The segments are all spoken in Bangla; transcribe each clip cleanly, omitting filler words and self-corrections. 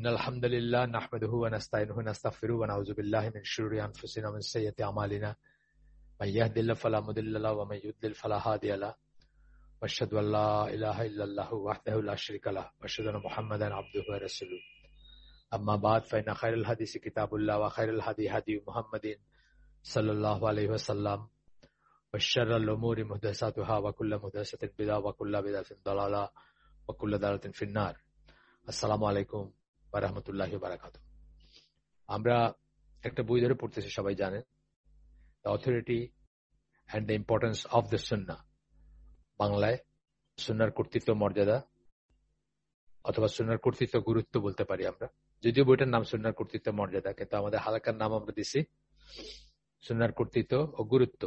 ইন্নাল হামদুলিল্লাহ নাহমাদুহু ওয়া নাস্তাইনুহু ওয়া নাস্তাগফিরুহু ওয়া নাউযু বিল্লাহি মিন শুরুরি আনফুসিনা ওয়া মিন সাইয়্যাতি আমালিনা মান ইয়াহদিল্লাহু ফালা মুদিল্লা লাহু ওয়া মান ইউদ্লিল ফালা হাদিয়া লাহু ওয়া আশহাদু আল লা ইলাহা ইল্লাল্লাহু ওয়াহদাহু লা শারীকা লাহু ওয়া আশহাদু আন্না মুহাম্মাদান আবদুহু ওয়া রাসূলুহু আম্মা বা'দ ফা ইন্না খায়রাল হাদিসি কিতাবুল্লাহ ওয়া খায়রাল হাদি হাদি মুহাম্মাদিন সাল্লাল্লাহু আলাইহি ওয়াসাল্লাম ওয়া শাররাল উমুরি মুহদাসাতুহা ওয়া কুল্লু মুহদাসাতিন বিদআহ ওয়া কুল্লু বিদআতিন দালালাহ ওয়া কুল্লু দালালাতিন ফিন-নার। আসসালামু আলাইকুম ওয়া রাহমাতুল্লাহি ওয়া বারাকাতুহু। আমরা একটা বই ধরে পড়তেছি, সবাই জানেন, the authority and the importance of the সুন্নাহ, বাংলায় সুন্নাহর কর্তৃত্ব মর্যাদা অথবা সুন্নাহর কর্তৃত্ব গুরুত্ব বলতে পারি আমরা। যদিও বইটার নাম সুন্নাহর কর্তৃত্ব মর্যাদা, কিন্তু আমাদের হালাকার নাম আমরা দিছি সুন্নাহর কর্তৃত্ব ও গুরুত্ব।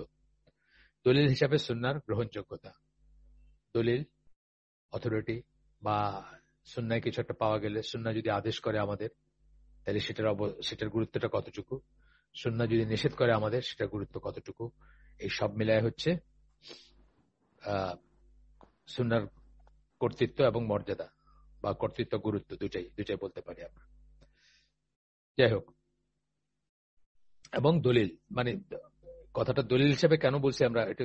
দলিল হিসাবে সুন্নাহর গ্রহণযোগ্যতা, দলিল অথরিটি বা সুন্নায় কিছু একটা পাওয়া গেলে, সুন্নাহ যদি আদেশ করে আমাদের তাহলে সেটার গুরুত্বটা কতটুকু, সুন্নাহ যদি নিষেধ করে আমাদের সেটার গুরুত্ব কতটুকু, এই সব মিলায় হচ্ছে সুন্নাহর কর্তৃত্ব এবং মর্যাদা বা কর্তৃত্ব গুরুত্ব, দুটাই বলতে পারি আমরা। যাই হোক, এবং দলিল মানে কথাটা দলিল হিসেবে কেন বলছি আমরা, এটা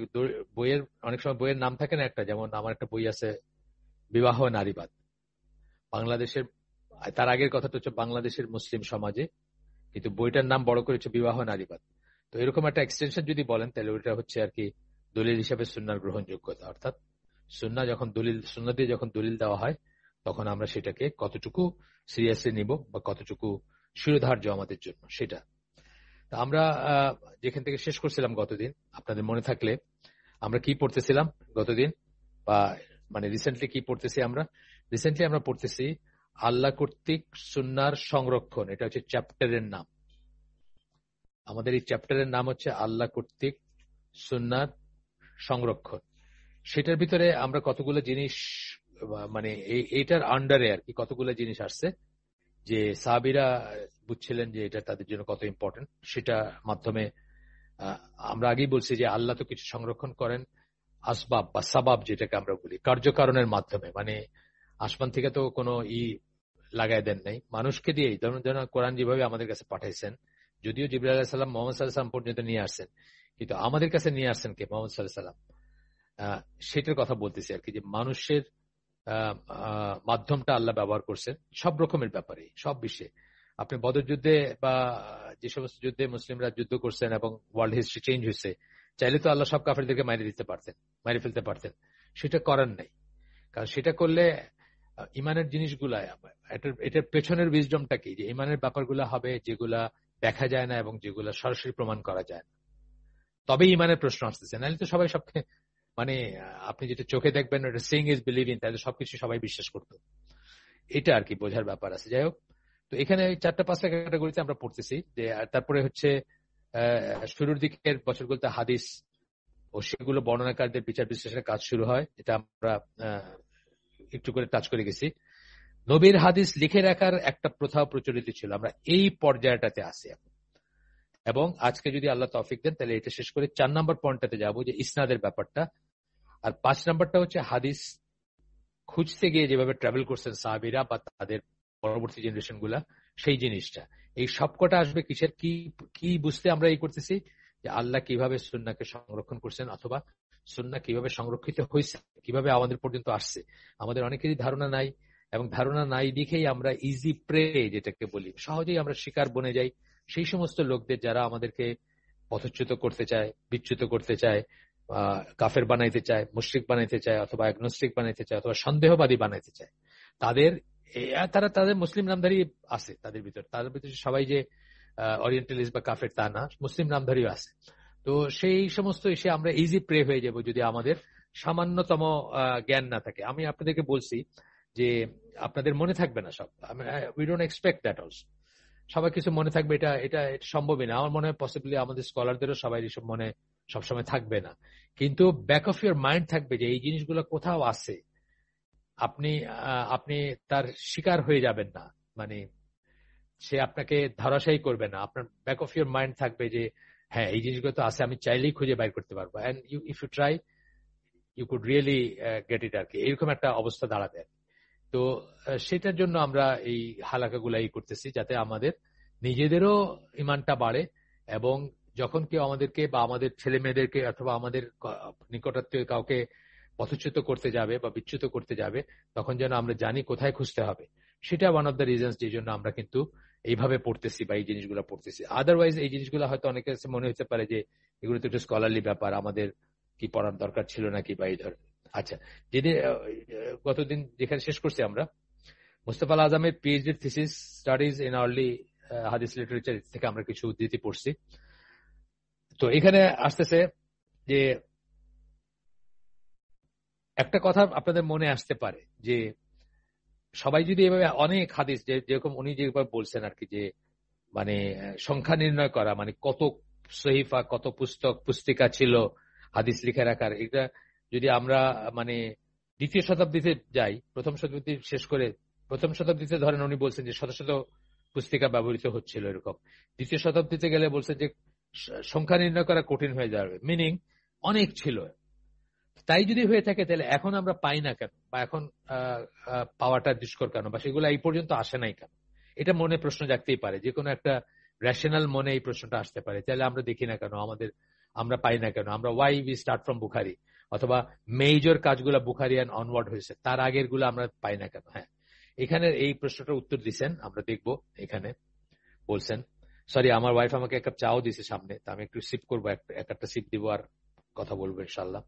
বইয়ের অনেক সময় বইয়ের নাম থাকে না একটা, যেমন আমার একটা বই আছে বিবাহ নারীবাদ, বাংলাদেশের, তার আগের কথাটা হচ্ছে বাংলাদেশের মুসলিম সমাজে, কিন্তু বইটার নাম বড় করেছে বিবাহ নারীবাদ। তো এরকম একটা এক্সটেনশন যদি বলেন তাহলে ওইটা হচ্ছে আর কি দলিল হিসাবে সুন্নাহর গ্রহণযোগ্যতা, অর্থাৎ সুন্নাহ দিয়ে যখন দলিল দেওয়া হয় তখন আমরা সেটাকে কতটুকু সিরিয়াসলি নিব বা কতটুকু শিরোধার্য আমাদের জন্য সেটা। তা আমরা যেখান থেকে শেষ করছিলাম গতদিন, আপনাদের মনে থাকলে আমরা কি পড়তেছিলাম গতদিন, বা মানে রিসেন্টলি কি পড়তেছি আমরা পড়তেছি আল্লাহ কর্তৃক সুন্নাহর সংরক্ষণ। এটা হচ্ছে চ্যাপ্টারের নাম, আমাদের এই চ্যাপ্টারের নাম হচ্ছে আল্লাহ কর্তৃক সুন্নাহর সংরক্ষণ। সেটার ভিতরে আমরা কতগুলো জিনিস, মানে এইটার আন্ডারে আর কি কতগুলো জিনিস আসছে যে সাহাবীরা বুঝছিলেন যে এটা তাদের জন্য কত ইম্পর্টেন্ট। সেটা মাধ্যমে আমরা আগেই বলছি যে আল্লাহ তো কিছু সংরক্ষণ করেন আসবাব বা সাবাব, যেটাকে আমরা বলি কার্যকারণের মাধ্যমে, মানে আসমান থেকে তো কোনো লাগাই দেন নাই, মানুষকে দিয়েই। যেমন কোরআন যেভাবে আমাদের কাছে পাঠাইছেন, যদিও জিবরাইল আলাইহিস সালাম মুহাম্মদ সাল্লাল্লাহু আলাইহি ওয়াসাল্লাম পর্যন্ত নিয়ে আসছেন, কিন্তু আমাদের কাছে নিয়ে আসছেন কে? মুহাম্মদ সাল্লাল্লাহু আলাইহি ওয়াসাল্লাম। সেটার কথা বলতেছি আর কি, যে মানুষের মাধ্যমটা আল্লাহ ব্যবহার করছেন সব রকমের ব্যাপারে, সব বিষয়ে। আপনি বদর যুদ্ধে বা যে সমস্ত যুদ্ধে মুসলিমরা যুদ্ধ করছেন এবং ওয়ার্ল্ড হিস্ট্রি চেঞ্জ হয়েছে, চাইলে তো আল্লাহ সব কাফেরদেরকে মাইরে ফেলতে পারতেন, সেটা করার নাই। কারণ সেটা করলে ইমানের জিনিসগুলা, এটার পেছনের উইজডমটা কি, যে ইমানের ব্যাপারগুলা হবে যেগুলা দেখা যায় না এবং যেগুলা সরাসরি প্রমাণ করা যায় না, তবে ইমানের প্রশ্ন আসতেছে। নাহলে তো সবাই সবকে, মানে আপনি যেটা চোখে দেখবেন ওটা সিইং ইজ বিলিভিং, তাহলে সবকিছু সবাই বিশ্বাস করতো, এটা আর কি বোঝার ব্যাপার আছে। যাই হোক, তো এখানে 4-5টা ক্যাটাগরিতে আমরা পড়তেছি যে, তারপরে হচ্ছে শুরুর দিকের বছরগুলোতে হাদিস ও সেগুলো বর্ণনাকারদের বিচার বিশ্লেষণের কাজ শুরু হয়, এটা আমরা একটু করে টাচ করে গেছি। নবীর হাদিস লিখে রাখার একটা প্রথা প্রচলিত ছিল, আমরা এই পর্যায়টাতে আসি এখন। এবং আজকে যদি আল্লাহ তৌফিক দেন তাহলে এটা শেষ করে 4 নম্বর পয়েন্টটাতে যাবো, যে ইসনাদের ব্যাপারটা। আর 5 নম্বরটা হচ্ছে হাদিস খুঁজতে গিয়ে যেভাবে ট্রাভেল করছেন সাহাবীরা বা তাদের পরবর্তী জেনারেশন গুলা, সেই জিনিসটা। এই সবকটা আসবে কিসের, কি বুঝতে আমরা এই করতেছি, যে আল্লাহ কিভাবে সুন্নাহকে সংরক্ষণ করছেন, অথবা সুন্নাহ কিভাবে সংরক্ষিত হয়েছে, কিভাবে আমাদের পর্যন্ত আসছে। আমাদের অনেকেরই ধারণা নাই, এবং ধারণা নাই দেখেই আমরা ইজি প্রে, যেটাকে বলি, সহজেই আমরা শিকার বনে যাই সেই সমস্ত লোকদের, যারা আমাদেরকে পথচ্যুত করতে চায়, বিচ্যুত করতে চায়, কাফের বানাইতে চায়, মুশরিক বানাইতে চায়, অথবা অ্যাগনোস্টিক বানাইতে চায়, অথবা সন্দেহবাদী বানাইতে চায়। তাদের মুসলিম নামধারী আছে তাদের ভিতরে সবাই যে ওরিয়েন্টালিস্ট বা কাফের তা না, মুসলিম নামধারীও আছে। তো সেই সমস্ত এসে আমরা ইজি প্রে হয়ে যাব যদি আমাদের সামান্যতম জ্ঞান না থাকে। আমি আপনাদেরকে বলছি যে আপনাদের মনে থাকবে না সব, we don't expect that also, সবাই কিছু মনে থাকবে, এটা সম্ভবই না। আমার মনে হয় পসিবলি আমাদের স্কলারদেরও সবাই এসব মনে সবসময় থাকবে না, কিন্তু ব্যাক অফ ইউর মাইন্ড থাকবে যে এই জিনিসগুলো কোথাও আছে। আপনি তার শিকার হয়ে যাবেন না, মানে সে আপনাকে ধরাশায়ী করবে না। আপনার ব্যাক অফ ইউর মাইন্ড থাকবে যে হ্যাঁ, এই জিনিসগুলো তো আছে, আমি চাইলেই খুঁজে বাইর করতে পারবো, and if you try you could really get it আর কি, এরকম একটা অবস্থা দাঁড়াবে। তো সেটার জন্য আমরা এই হালাকাগুলা করতেছি, যাতে আমাদের নিজেদেরও ইমানটা বাড়ে, এবং যখন কেউ আমাদেরকে বা আমাদের ছেলে মেয়েদেরকে অথবা আমাদের নিকটাত্মীয় কাউকে পথচ্যুত করতে যাবে বা বিচ্যুত করতে যাবে, তখন যেন আমরা জানি কোথায় খুঁজতে হবে। সেটা ওয়ান অফ দ্য রিজনস যে জন্য আমরা কিন্তু এইভাবে পড়তেছি বা এই জিনিসগুলো পড়তেছি। আদারওয়াইজ এই জিনিসগুলো হয়তো অনেকের কাছে মনে হতে পারে যে এগুলো তো একটু স্কলারলি ব্যাপার, আমাদের কি পড়ার দরকার ছিল নাকি বা এই ধরনের। আচ্ছা, যেদিন গতদিন যেখানে শেষ করছি আমরা, মুস্তাফা আল আজমের PhD thesis studies in early hadith literature থেকে আমরা কিছু উদ্ধৃতি পড়ছি। তো এখানে আসতেছে যে একটা কথা আপনাদের মনে আসতে পারে যে সবাই যদি এভাবে অনেক হাদিস, যেরকম উনি যেভাবে বলছেন আর কি, যে মানে সংখ্যা নির্ণয় করা, মানে কত সহিফা, কত পুস্তক পুস্তিকা ছিল হাদিস লিখে রাখার, এটা যদি আমরা মানে দ্বিতীয় শতাব্দীতে যাই, প্রথম শতাব্দী শেষ করে প্রথম শতাব্দীতে ধরেন উনি বলছেন যে শত শত পুস্তিকা ব্যবহৃত হচ্ছিল এরকম, দ্বিতীয় শতাব্দীতে গেলে বলছেন যে সংখ্যা নির্ণয় করা কঠিন হয়ে যাবে, মিনিং অনেক ছিল। তাই যদি হয়ে থাকে তাহলে এখন আমরা পাই না কেন, বা এখন পাওয়াটা দুষ্কর কেন, বা সেগুলো এই পর্যন্ত আসে নাই কেন? এটা মনে প্রশ্ন জাগতেই পারে, যে কোনো একটা রেশনাল মনে এই প্রশ্নটা আসতে পারে। তাহলে আমরা দেখি না কেন, আমরা পাই না কেন, আমরা ওয়াই উই স্টার্ট ফ্রম বুখারি, অথবা মেজর কাজগুলা বুখারি অ্যান্ড অনওয়ার্ড হয়েছে, তার আগের গুলো আমরা পাই না কেন? হ্যাঁ, এখানে এই প্রশ্নটার উত্তর দিচ্ছেন, আমরা দেখব। এখানে বলছেন, সরি আমার ওয়াইফ আমাকে এক কাপ চাও দিছে সামনে, তা আমি একটু সিপ করবো, একটা সিপ দিব আর কথা বলবো ইনশাল্লাহ।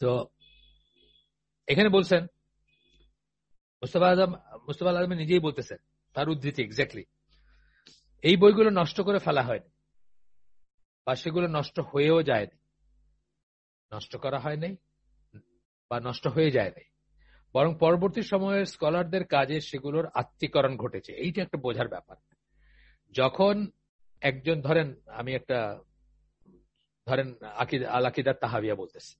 তো এখানে বলছেন মুস্তাফা আল আজম নিজেই বলতেছেন, তার উদ্ধৃতি এক্স্যাক্টলি, এই বইগুলো নষ্ট করে ফেলা হয়নি, বা সেগুলো নষ্ট হয়েও যায়নি, নষ্ট করা হয়নি বা নষ্ট হয়ে যায়নি, বরং পরবর্তী সময়ের স্কলারদের কাজে সেগুলোর আত্মীকরণ ঘটেছে। এইটা একটা বোঝার ব্যাপার। যখন একজন ধরেন আল আকিদাত তাহাবিয়া বলতেছি,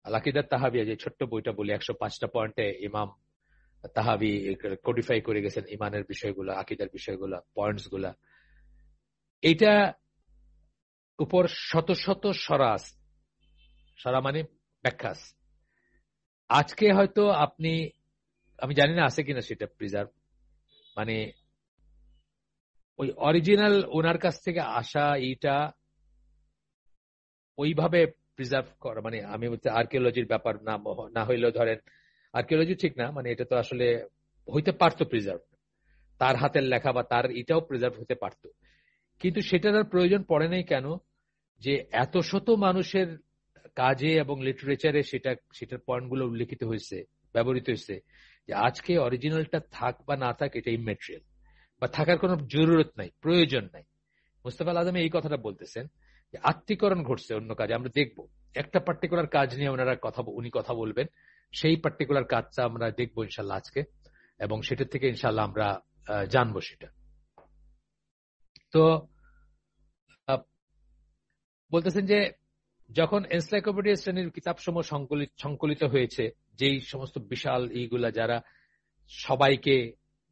আল আকিদাত তাহাবিয়া যে ছোট্ট বইটা বলি, 105টা পয়েন্টে ইমাম তাহাবি কোডিফাই করে গেছেন ইমানের বিষয়গুলো, আকিদার বিষয়গুলো, পয়েন্টস গুলা, এইটা উপর শত শত সরা আছে, সরা মানে ব্যাখ্যা আছে। আজকে হয়তো আমি জানি না আছে কিনা সেটা প্রিজার্ভ, মানে ওই অরিজিনাল ওনার কাছ থেকে আসা এইটা ওইভাবে প্রিজার্ভ করা, মানে আমি বলতে আর্কিওলজির ব্যাপার না হইলেও ধরেন, আর্কিওলজি ঠিক না, মানে এটা তো আসলে হইতে পারতো প্রিজার্ভ, তার হাতের লেখা বা তার এটাও প্রিজার্ভ হতে পারতো, কিন্তু সেটার আর প্রয়োজন পড়ে নাই কেন? যে এত শত মানুষের কাজে এবং লিটারেচারে সেটার পয়েন্টগুলো উল্লেখিত হয়েছে, ব্যবহৃত হয়েছে, যে আজকে অরিজিনালটা থাক বা না থাক এটা ইমেটেরিয়াল, বা থাকার কোনো জরুরত নাই, প্রয়োজন নাই। মুস্তাফা আল আজম এই কথাটা বলতেছেন যে আত্মীকরণ ঘটছে অন্য কাজে। আমরা দেখব একটা পার্টিকুলার কাজ নিয়ে উনি কথা বলবেন, সেই পার্টিকুলার কাজটা আমরা দেখবো ইনশাল্লাহ আজকে, এবং সেটার থেকে ইনশাল্লাহ আমরা জানবো সেটা। তো বলতেছেন যে যখন এনসাইক্লোপিডিয়া শ্রেণীর কিতাবসমূহ সংকলিত হয়েছে, যেই সমস্ত বিশাল এইগুলা যারা সবাইকে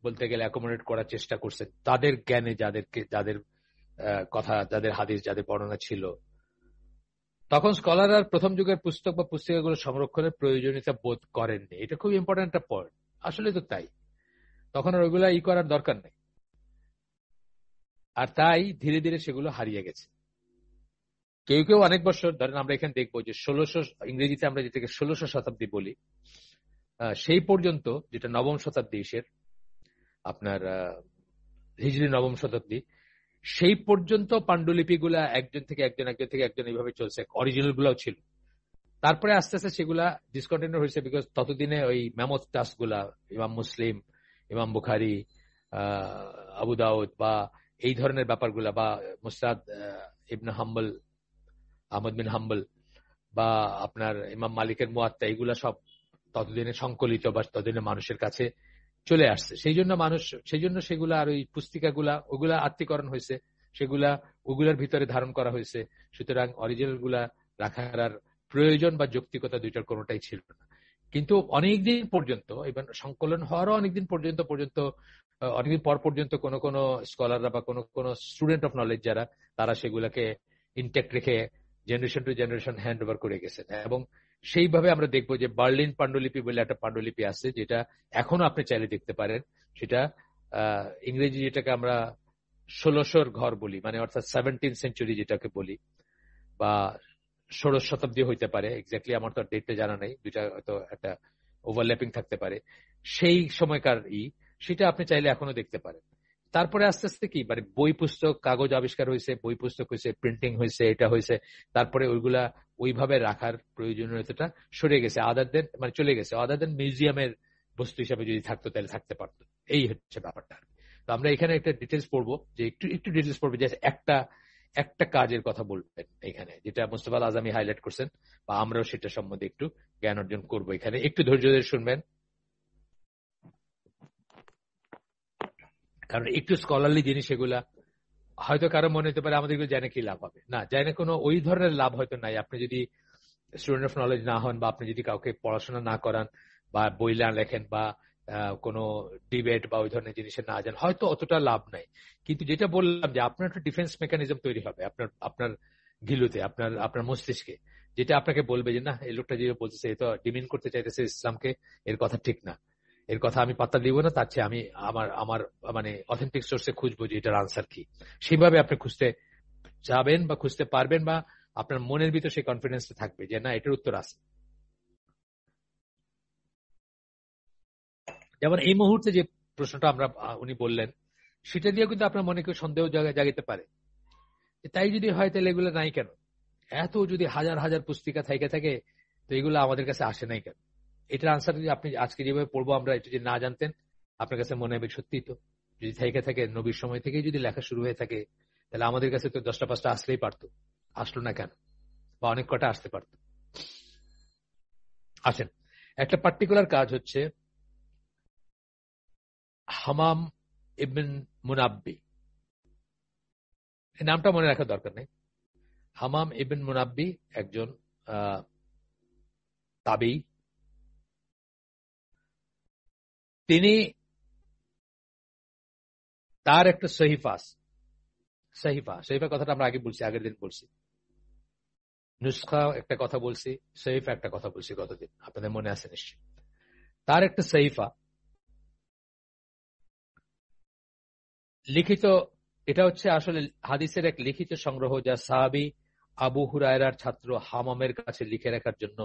বলতে গেলে অ্যাকোমোডেট করার চেষ্টা করছে, তাদের জ্ঞানে যাদের কথা, যাদের হাদিস, যাদের বর্ণনা ছিল, তখন স্কলাররা প্রথম যুগের পুস্তক বা পুস্তিকাগুলো সংরক্ষণের প্রয়োজনীয়তা বোধ করেননি। এটা খুব ইম্পর্টেন্ট একটা পয়েন্ট, আসলে তো তাই, তখন আর ওইগুলা করার দরকার নেই, আর তাই ধীরে ধীরে সেগুলো হারিয়ে গেছে। কেউ কেউ অনেক বছর ধরেন, আমরা এখানে দেখবো যে 1600, ইংরেজিতে আমরা যেটাকে 1600 শতাব্দী বলি, সেই পর্যন্ত, যেটা নবম শতাব্দী আপনার হিজরি নবম শতাব্দী, সেই পর্যন্ত পাণ্ডুলিপিগুলা একজন থেকে একজন এইভাবে চলছে, অরিজিনাল গুলাও ছিল। তারপরে আস্তে আস্তে সেগুলা ডিসকন্টিনিউ হয়েছে, বিকজ ততদিনে ওই ম্যামথ টাস্ক গুলা, ইমাম মুসলিম, ইমাম বুখারি, আবু দাউদ, বা এই ধরনের ব্যাপারগুলা, বা মুসনাদ ইবনে হাম্বল, আহমদ বিন হাম্বল, বা আপনার ইমাম মালিকের মুয়াত্তা, এগুলা সব ততদিনে সংকলিত বা ততদিনে মানুষের কাছে চলে আসছে। সেই জন্য সেগুলা আর ওই পুস্তিকাগুলা ওগুলা আত্মীকরণ হয়েছে, ওগুলার ভিতরে ধারণ করা হয়েছে। সুতরাং অরিজিনাল গুলা রাখার আর প্রয়োজন বা যৌক্তিকতা দুইটার কোনোটাই ছিল না। কিন্তু অনেকদিন পর্যন্ত, এবার সংকলন হওয়ারও অনেকদিন পর পর্যন্ত কোন স্কলাররা বা কোন স্টুডেন্ট অফ নলেজ যারা, তারা সেগুলাকে ইনটেক্ট রেখে generation to generation hand over করে গেছেন। এবং সেইভাবে আমরা দেখবো যে বার্লিন পাণ্ডুলিপি বলে একটা পাণ্ডুলিপি আছে, যেটা এখনো আপনি চাইলে দেখতে পারেন। সেটা ইংরেজি যেটাকে আমরা 1600 ঘর বলি, মানে অর্থাৎ 17th সেঞ্চুরি যেটাকে বলি, বা 16 শতাব্দী হইতে পারে। এক্স্যাক্টলি আমার তো ডেটটা জানা নেই, দুইটা হয়তো একটা ওভারল্যাপিং থাকতে পারে। সেই সময়কার সেটা আপনি চাইলে এখনো দেখতে পারেন। তারপরে আস্তে আস্তে কি মানে বই পুস্তক, কাগজ আবিষ্কার হয়েছে, বই পুস্তক হয়েছে, প্রিন্টিং হয়েছে, এটা হয়েছে। তারপরে ওইগুলা ওইভাবে রাখার প্রয়োজনীয়তাটা সরে গেছে, আদার দেন মানে চলে গেছে। আদার দেন মিউজিয়ামের বস্তু হিসাবে যদি থাকতো তাহলে থাকতে পারতো। এই হচ্ছে ব্যাপারটা। তো আমরা এখানে একটা ডিটেলস পড়বো, যে একটু একটু ডিটেলস পড়বো, যে একটা একটা কাজের কথা বলবেন এখানে, যেটা মুস্তাফা আল আজমি হাইলাইট করছেন, বা আমরাও সেটা সম্বন্ধে একটু জ্ঞান অর্জন করবো। এখানে একটু ধৈর্য ধরে শুনবেন, কারণ একটু স্কলারলি জিনিস এগুলা। হয়তো কারো মনে হতে পারে আমাদের জানে কি লাভ হবে, না জানে কোনো ওই ধরনের লাভ হয়তো নাই। আপনি যদি স্টুডেন্ট অফ নলেজ না হন, বা আপনি যদি কাউকে পড়াশোনা না করান, বা বই না লেখেন, বা কোনো ডিবেট বা ওই ধরনের জিনিসে না যান, হয়তো অতটা লাভ নাই। কিন্তু যেটা বললাম, যে আপনার একটা ডিফেন্স মেকানিজম তৈরি হবে আপনার আপনার গিলুতে, আপনার আপনার মস্তিষ্কে, যেটা আপনাকে বলবে যে না, এই লোকটা যে বলতেছে এ তো ডিমিন করতে চাইতেছে ইসলামকে, এর কথা ঠিক না, এর কথা আমি পাত্তা দিব না, তার চেয়ে আমি আমার আমার মানে অথেন্টিক সোর্সে খুঁজবো যে এটার আনসার কি। সেভাবে আপনি খুঁজতে যাবেন বা খুঁজতে পারবেন, বা আপনার মনের ভিতর সেই কনফিডেন্সটা থাকবে যে না, এটার উত্তর আছে। যেমন এই মুহূর্তে যে প্রশ্নটা আমরা উনি বললেন, সেটা দিয়ে কিন্তু আপনার মনে কেউ সন্দেহ জাগাইতে পারে। তাই যদি হয় তাহলে এগুলো নাই কেন? এত যদি হাজার হাজার পুস্তিকা থেকে থাকে, তো এগুলো আমাদের কাছে আসে নাই কেন? এটার আনসার যদি আপনি আজকে যেভাবে পড়বো আমরা, এটা যদি না জানতেন, আপনার কাছে মনে হবে সত্যি তো, যদি থেকে থাকে নবীর সময় থেকে যদি লেখা শুরু হয়ে থাকে, তাহলে আমাদের কাছে তো 10টা 5টা আসলেই পারতো। আসলো না কেন? বা অনেক কটা আসতে পারতো। আসেন, একটা পার্টিকুলার কাজ হচ্ছে হামাম ইবন মুনাব্বি। এই নামটা মনে রাখার দরকার নেই। হামাম ইবন মুনাব্বি একজন তাবেঈ। তিনি, তার একটা সহিফা, সহিফা কথাটা আমরা আগে বলছি, আগের দিন বলছি। নুসখা একটা কথা বলছি, সহিফা একটা কথা বলছি গতদিন, আপনাদের মনে আছে নিশ্চয়ই। তার একটা সহিফা লিখিত, এটা হচ্ছে আসলে হাদিসের এক লিখিত সংগ্রহ, যা সাহাবী আবু হুরায়রার ছাত্র হামামের কাছে লিখে রাখার জন্য,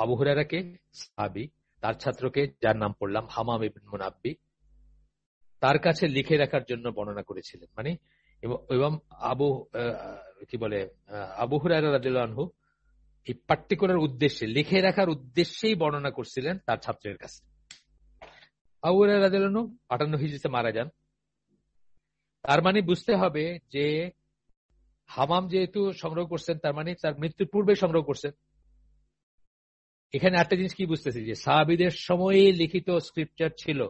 আবু হুরায়রাকে সাহাবী, তার ছাত্রকে যার নাম পড়লাম হামাম ইবনে মুনাব্বি, তার কাছে লিখে রাখার জন্য বর্ণনা করেছিলেন। মানে এবং আবু কি বলে আবু হুরায়রা রাদিয়াল্লাহু আনহু এই পার্টিকুলার উদ্দেশ্যে, লিখে রাখার উদ্দেশ্যেই বর্ণনা করছিলেন তার ছাত্রের কাছে। আবু হুরায়রা রাদিয়াল্লাহু আনহু 58 হিজরিতে মারা যান। তার মানে বুঝতে হবে যে হামাম যেহেতু সংগ্রহ করছেন, তার মানে তার মৃত্যুর পূর্বে সংগ্রহ করছেন। এখানে একটা জিনিস কি বুঝতেছি, যে সাহাবীদের সময়ে লিখিত স্ক্রিপ্টার ছিল,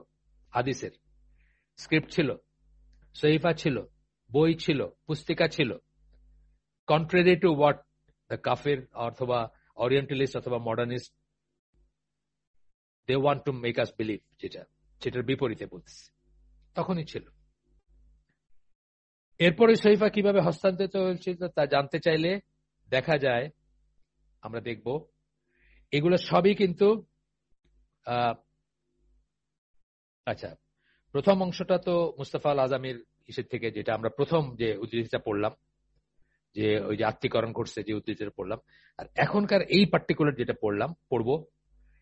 হাদিসের স্ক্রিপ্ট ছিল, সহিফা ছিল, বই ছিল, পুস্তিকা ছিল। কন্ট্রারি টু হোয়াট দ্য কাফির অথবা ওরিয়েন্টালিস্ট অথবা modernist they want to make us believe, যেটার বিপরীতে বলতেছে, তখনই ছিল। এরপরে সহিফা কিভাবে হস্তান্তরিত হয়েছিল তা জানতে চাইলে দেখা যায়, আমরা দেখব এগুলো সবই কিন্তু আচ্ছা, প্রথম অংশটা তো মুস্তাফা আল আজমির ইসের থেকে, যেটা আমরা প্রথম যে উদ্ধৃতিটা পড়লাম, যে ওই যে আত্মীকরণ করছে যে উদ্ধৃতিটা পড়লাম। আর এখনকার এই পার্টিকুলার যেটা পড়বো,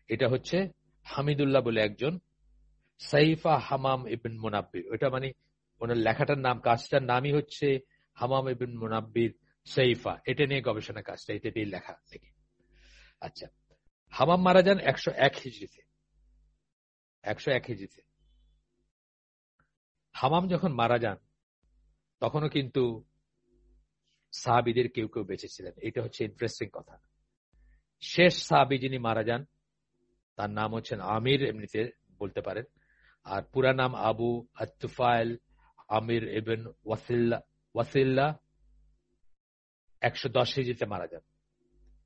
এটা হচ্ছে হামিদুল্লাহ বলে একজন, সাইফা হামাম ইবন মুনাব্বির। ওইটা মানে ওনার লেখাটার নাম, কাজটার নামই হচ্ছে হামাম ইবন মুনাব্বির সাইফা। এটা নিয়ে গবেষণা কাজটা, এটা দিয়ে লেখা থেকে। আচ্ছা, হামাম মারা যান 101 হিজরিতে। 101 হিজরিতে হামাম যখন মারা যান, তখনও কিন্তু সাহাবীদের কেউ কেউ বেঁচে ছিলেন। এটা হচ্ছে ইন্টারেস্টিং কথা। শেষ সাহাবী যিনি মারা যান, তার নাম হচ্ছেন আমির, এমনিতে বলতে পারেন, আর পুরা নাম আবু আত্তুফাইল আমির ইবন ওয়াসিল্লা। 110 হিজরিতে মারা যান।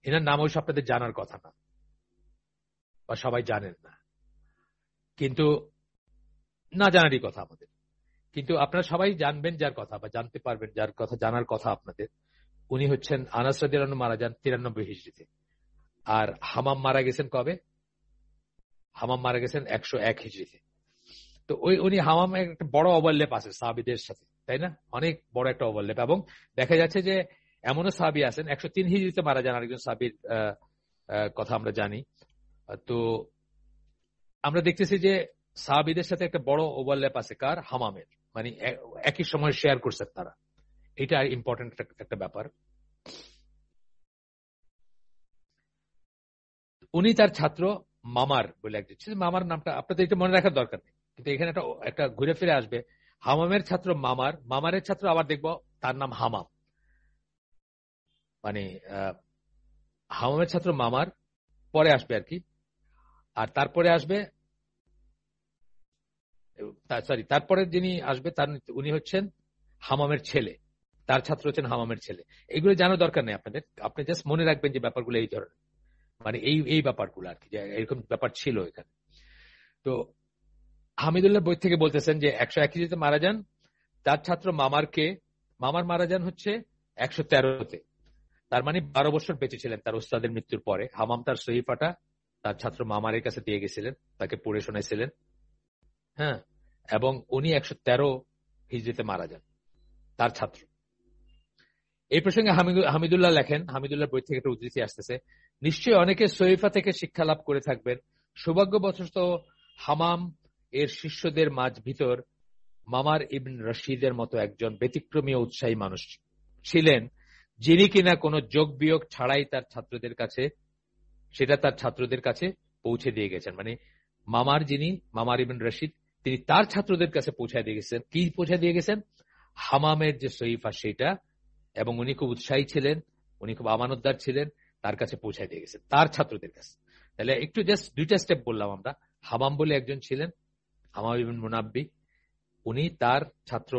এনার নাম অবশ্য আপনাদের জানার কথা না, বা সবাই জানেন না, কিন্তু না জানারই কথা আমাদের। কিন্তু আপনারা সবাই জানবেন যার কথা, বা জানতে পারবেন যার কথা, জানার কথা আপনাদের। উনি হচ্ছেন আনাস রাদিয়াল্লাহু আনহু মারা যান 93 হিজরিতে। আর হামাম মারা গেছেন কবে? হামাম মারা গেছেন 101 হিজরিতে। তো উনি হামাম একটা বড় ওভারল্যাপ আছে সাহাবীদের সাথে, তাই না? অনেক বড় একটা ওভারল্যাপ। এবং দেখা যাচ্ছে যে এমনও সাহাবী আছেন 103 হিজরিতে মারা যান আরেকজন সাহাবীর কথা আমরা জানি। তো আমরা দেখতেছি যে সাহাবীদের সাথে একটা বড় ওভারল্যাপ আছে কার? হামামের। মানে একই সময় শেয়ার করছেন তারা। এটা ইম্পর্টেন্ট একটা ব্যাপার। উনি তার ছাত্র মামার বলে একজন, মামার নামটা আপনাদের এটা মনে রাখার দরকার নেই, কিন্তু এখানে একটা ঘুরে ফিরে আসবে। হামামের ছাত্র মামার, মামারের ছাত্র আবার দেখবো তার নাম হামাম। মানে হামামের ছাত্র মামার পরে আসবে আর কি। আর তারপরে আসবে, সরি, তারপরে যিনি আসবে উনি হচ্ছেন হামামের ছেলে, তার ছাত্র হচ্ছেন হামামের ছেলে। এগুলো জানার দরকার নেই আপনাদের, আপনি জাস্ট মনে রাখবেন যে ব্যাপারগুলো এই ধরনের, মানে এই ব্যাপারগুলো আর কি, যে এরকম ব্যাপার ছিল এখানে। তো হামিদুল্লাহ বই থেকে বলতেছেন যে 101 হিজরিতে মারা যান তার ছাত্র মামার মারা যান হচ্ছে 113তে। তার মানে 12 বছর বেঁচে ছিলেন তার উস্তাদের মৃত্যুর পরে। হামাম তার সহিফাটা তার ছাত্র মামারের কাছে দিয়ে গেছিলেন, তাকে পড়ে শোনাইছিলেন। হ্যাঁ, এবং উনি 113 হিজরিতে মারা যান, তার ছাত্র। এই প্রসঙ্গে হামিদুল্লাহ লেখেন, হামিদুল্লাহ বই থেকে একটা উদ্ধৃতি আসতেছে, নিশ্চয়ই অনেকে সহিফা থেকে শিক্ষা লাভ করে থাকবেন। সৌভাগ্যবশত হামাম এর শিষ্যদের মাঝ ভিতর মামার ইবন রশিদের মতো একজন ব্যতিক্রমী ও উৎসাহী মানুষ ছিলেন, যিনি কিনা কোনো যোগ বিয়োগ ছাড়াই তার ছাত্রদের কাছে পৌঁছে দিয়ে গেছেন। মানে মামার ইবন রশিদ, তিনি তার ছাত্রদের কাছে পৌঁছায় দিয়ে গেছেন। কি পৌঁছায় দিয়ে গেছেন? হামামের যে সহিফা সেটা। এবং উনি খুব উৎসাহী ছিলেন, উনি খুব আমানতদার ছিলেন, তার কাছে পৌঁছায় দিয়ে গেছেন তার ছাত্রদের কাছে। তাহলে একটু জাস্ট দুইটা স্টেপ বললাম আমরা। হামাম বলে একজন ছিলেন, হামাম ইবন মুনাব্বি, উনি তার ছাত্র